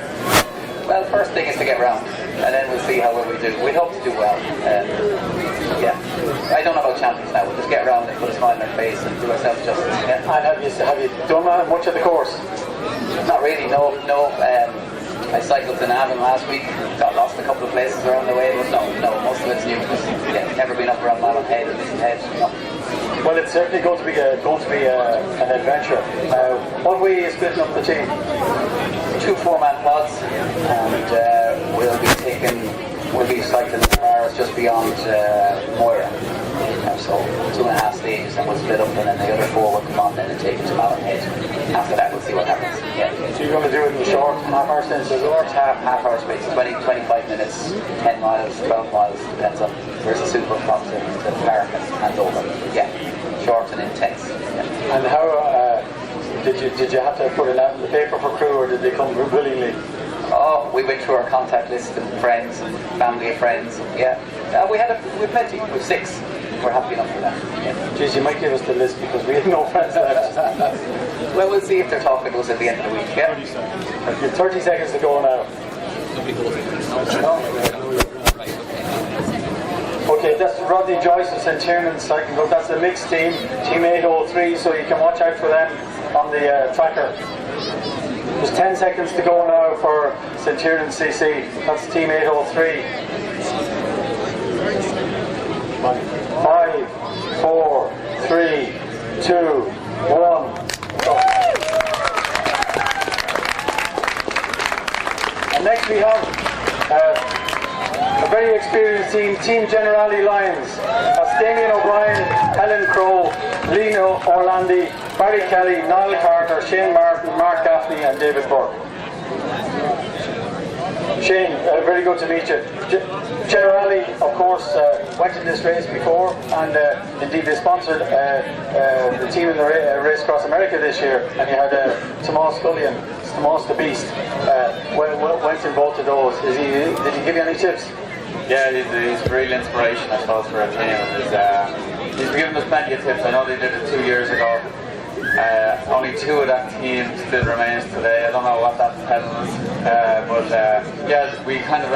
Well, first thing is to get round, and then we'll see how well we do. We hope to do well. Yeah, I don't know about champions now. We'll just get around and put a smile on our face and do ourselves justice. Yeah. And have you done much of the course? Not really. No. I cycled to Navan last week. Got lost a couple of places around the way, but no. Most of it's new. Yeah, never been up around Malin Head and Missing Head. No. Well, it's certainly going to be an adventure. What way are you splitting up the team? 2 4-man pods, and we'll be cycling as far as just beyond Moira. So 2.5 stages, and we'll split up, and then the other 4 will come on then and take it to Malin Head. After that, we'll see what happens. Yeah. So you're going to do it in the short half-hour stints? Short half-hour space, 20-25 minutes, 10 miles, 12 miles, depends on where's the super from to Park and over. Yeah, short and intense. Yeah. And how did you have to put an ad in the paper for crew, or did they come willingly? Oh, we went through our contact list and friends and family of friends. Yeah, we had plenty. We've 6. We're happy enough for that. Yeah. Geez, you might give us the list because we have no friends left. Well, we'll see if they're talking to us at the end of the week. Yeah. You have 30 seconds to go now. Okay, that's Rodney Joyce and St. Tiernan Cycling Club. That's a mixed team, Team 803, so you can watch out for them on the tracker. There's 10 seconds to go now for St. Tiernan CC. That's Team 803. 5, 4, 3, 2, 1. Go. And next we have a very experienced team, Team Generali Lions. That's Damien O'Brien, Helen Crowe, Lino Orlandi, Barry Kelly, Niall Carter, Shane Martin, Mark Gaffney and David Burke. Shane, very good to meet you. Generali, of course, went in this race before, and indeed they sponsored the team in the Race Across America this year, and you had Tomas Scullion, Tomas the Beast, went in both of those. Did he give you any tips? Yeah, he's a real inspiration, I suppose, for our team. He's given us plenty of tips. I know they did it 2 years ago. Only 2 of that team still remains today. I don't know what that's telling us, but yeah, we kind of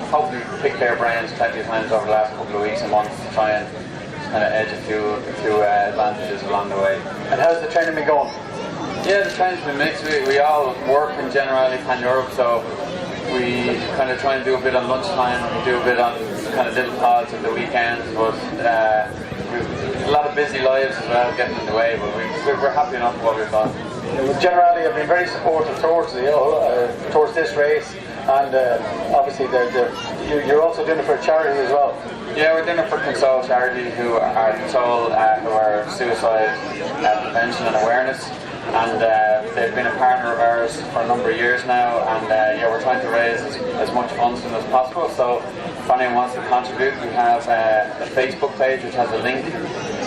hopefully picked their brains plenty of times over the last couple of weeks and months to try and kind of edge a few advantages along the way. And how's the training been going? Yeah, the training's been mixed. We all work in Generali Pan-Europe, so we kind of try and do a bit on lunchtime, we do a bit on kind of little pods at the weekends, but we've a lot of busy lives as well getting in the way, but we're happy enough with what we've done. Generali have been very supportive towards this race, and obviously you're also doing it for a charity as well. Yeah, we're doing it for Cous charity, who are suicide prevention and awareness, and they've been a partner of ours for a number of years now, and yeah, we're trying to raise as much funds as possible. So if anyone wants to contribute, we have a Facebook page which has a link.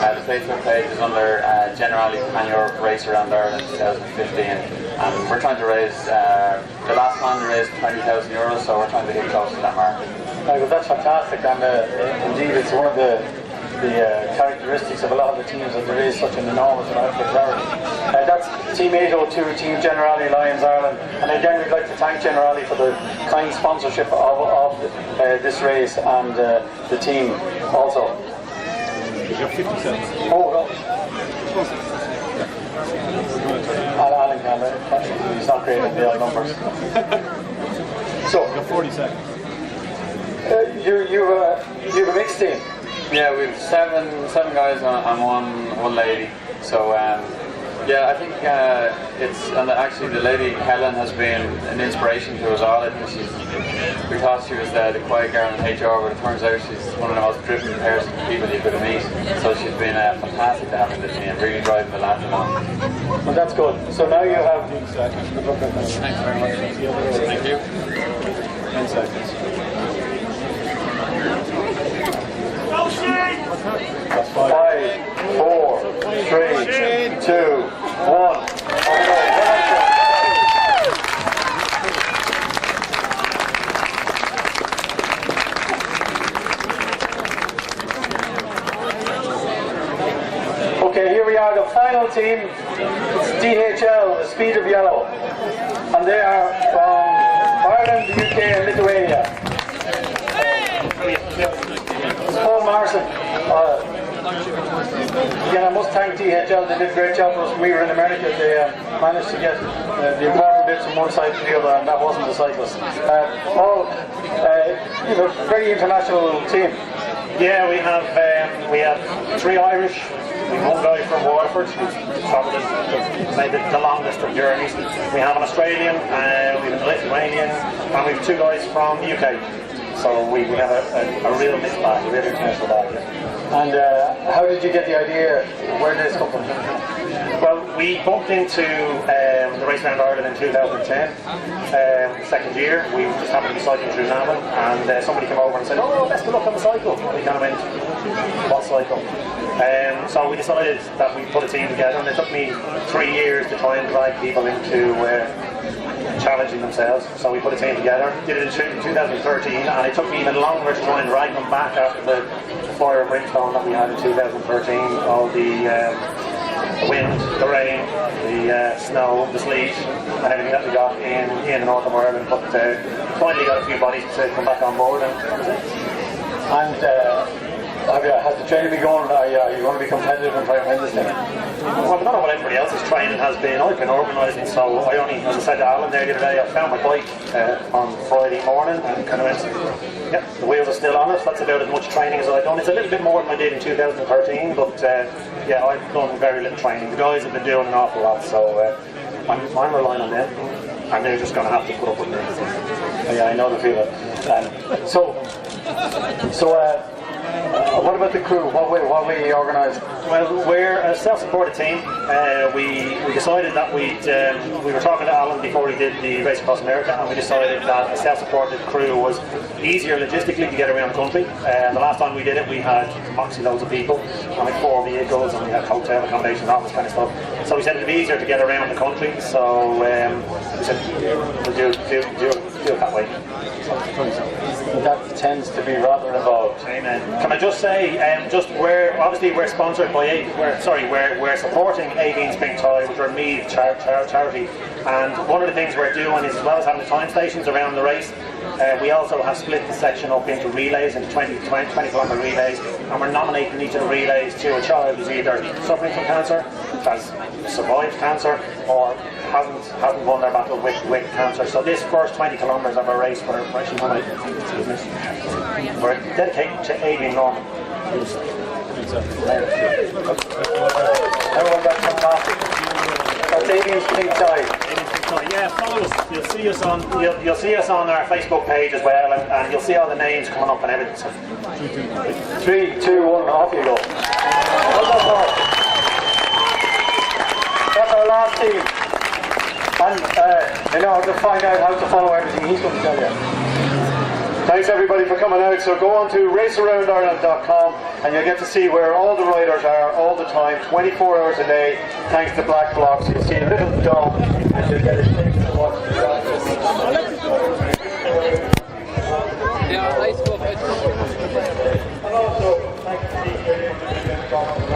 The Facebook page is under Generali Pan-Europe Race Around Ireland 2015, and we're trying to raise, the last time we raised €20,000, so we're trying to get close to that mark. Well, that's fantastic, and indeed it's one of the characteristics of a lot of the teams that there is such an enormous amount of charity. That's Team 802, Team Generali Lions Ireland, and again we'd like to thank Generali for the kind sponsorship of this race and the team also. You have 50 cents. Oh, no. Alan can, he's not great at the odd numbers. So, you have 40 seconds. You have a mixed team. Yeah, we have seven guys and one lady. So yeah, I think and actually the lady Helen has been an inspiration to us all. I think we thought she was the quiet girl in HR, but it turns out she's one of the most driven people you could meet. So she's been fantastic to have in the team, really driving the lads along. Well, that's good. So now you have. Thanks very much. Thank you. 10 seconds. That's 5, 4, 3, 2, 1. Okay, here we are, the final team. It's DHL, the Speed of Yellow. And they are from Ireland, the UK and Lithuania. Paul Marson. Again, I must thank DHL. They did a great job for us when we were in America. They managed to get the important bits from one side to the other, and that wasn't the cyclist. Paul, you have a very international team. Yeah, we have 3 Irish. We have one guy from Waterford who's travelled made the longest of journeys. We have an Australian, we have a Lithuanian, and we have 2 guys from the UK. So we have a real mixed bag, a real international bag. And how did you get the idea? Where did this come from? Well, we bumped into the race around Ireland in 2010, second year. We just happened to be cycling through Navan, and somebody came over and said, "Oh, best of luck on the cycle." And we kind of went, "What cycle?" So we decided that we'd put a team together, and it took me 3 years to try and drag people into challenging themselves. So we put a team together, did it in 2013, and it took me even longer to try and drag them back after the fire and brimstone that we had in 2013. All the wind, the rain, the snow, the sleet, and everything that we got in the north of Ireland. But finally got a few bodies to come back on board, and that was it. And has the training been going? Are you going to be competitive and try and win this thing? Well, I don't know what everybody else's training has been. I've been organising, so I only, as I said to Alan there the other day, I found my bike on Friday morning and kind of went, yeah, the wheels are still on it. That's about as much training as I've done. It's a little bit more than I did in 2013, but yeah, I've done very little training. The guys have been doing an awful lot, so I'm relying on them, and they're just going to have to put up with me. Yeah, I know the feeling. What about the crew? What way you organised? Well, we're a self-supported team. We decided that we were talking to Alan before he did the race across America, and we decided that a self-supported crew was easier logistically to get around the country. The last time we did it, we had actually loads of people, and like 4 vehicles, and we had hotel accommodation, all this kind of stuff. So we said it'd be easier to get around the country. So we said we'll do it that way. That tends to be rather involved. Amen. Can I just say, we're sponsored by we're supporting Again's Pink Tie, which are a Meath charity, and one of the things we're doing is, as well as having the time stations around the race, we also have split the section up into relays, into 20-kilometre relays, and we're nominating each of the relays to a child who's either suffering from cancer, has survived cancer, or hasn't won their battle with cancer. So this first 20 kilometres of our race, we're actually nominated. We're dedicated to Adrian Norman. Everyone, that's fantastic. That's Adrian's Pink Tie. Yeah, follow us. You'll see us on our Facebook page as well, and you'll see all the names coming up and everything. So 3, 2, 1, off you go. That's our last team. And in order to find out how to follow everything, he's going to tell you. Thanks everybody for coming out. So go on to racearoundireland.com and you'll get to see where all the riders are all the time, 24 hours a day, thanks to Black Blocks. You'll see a little dome and you'll get a chance to watch the riders. And also, thanks to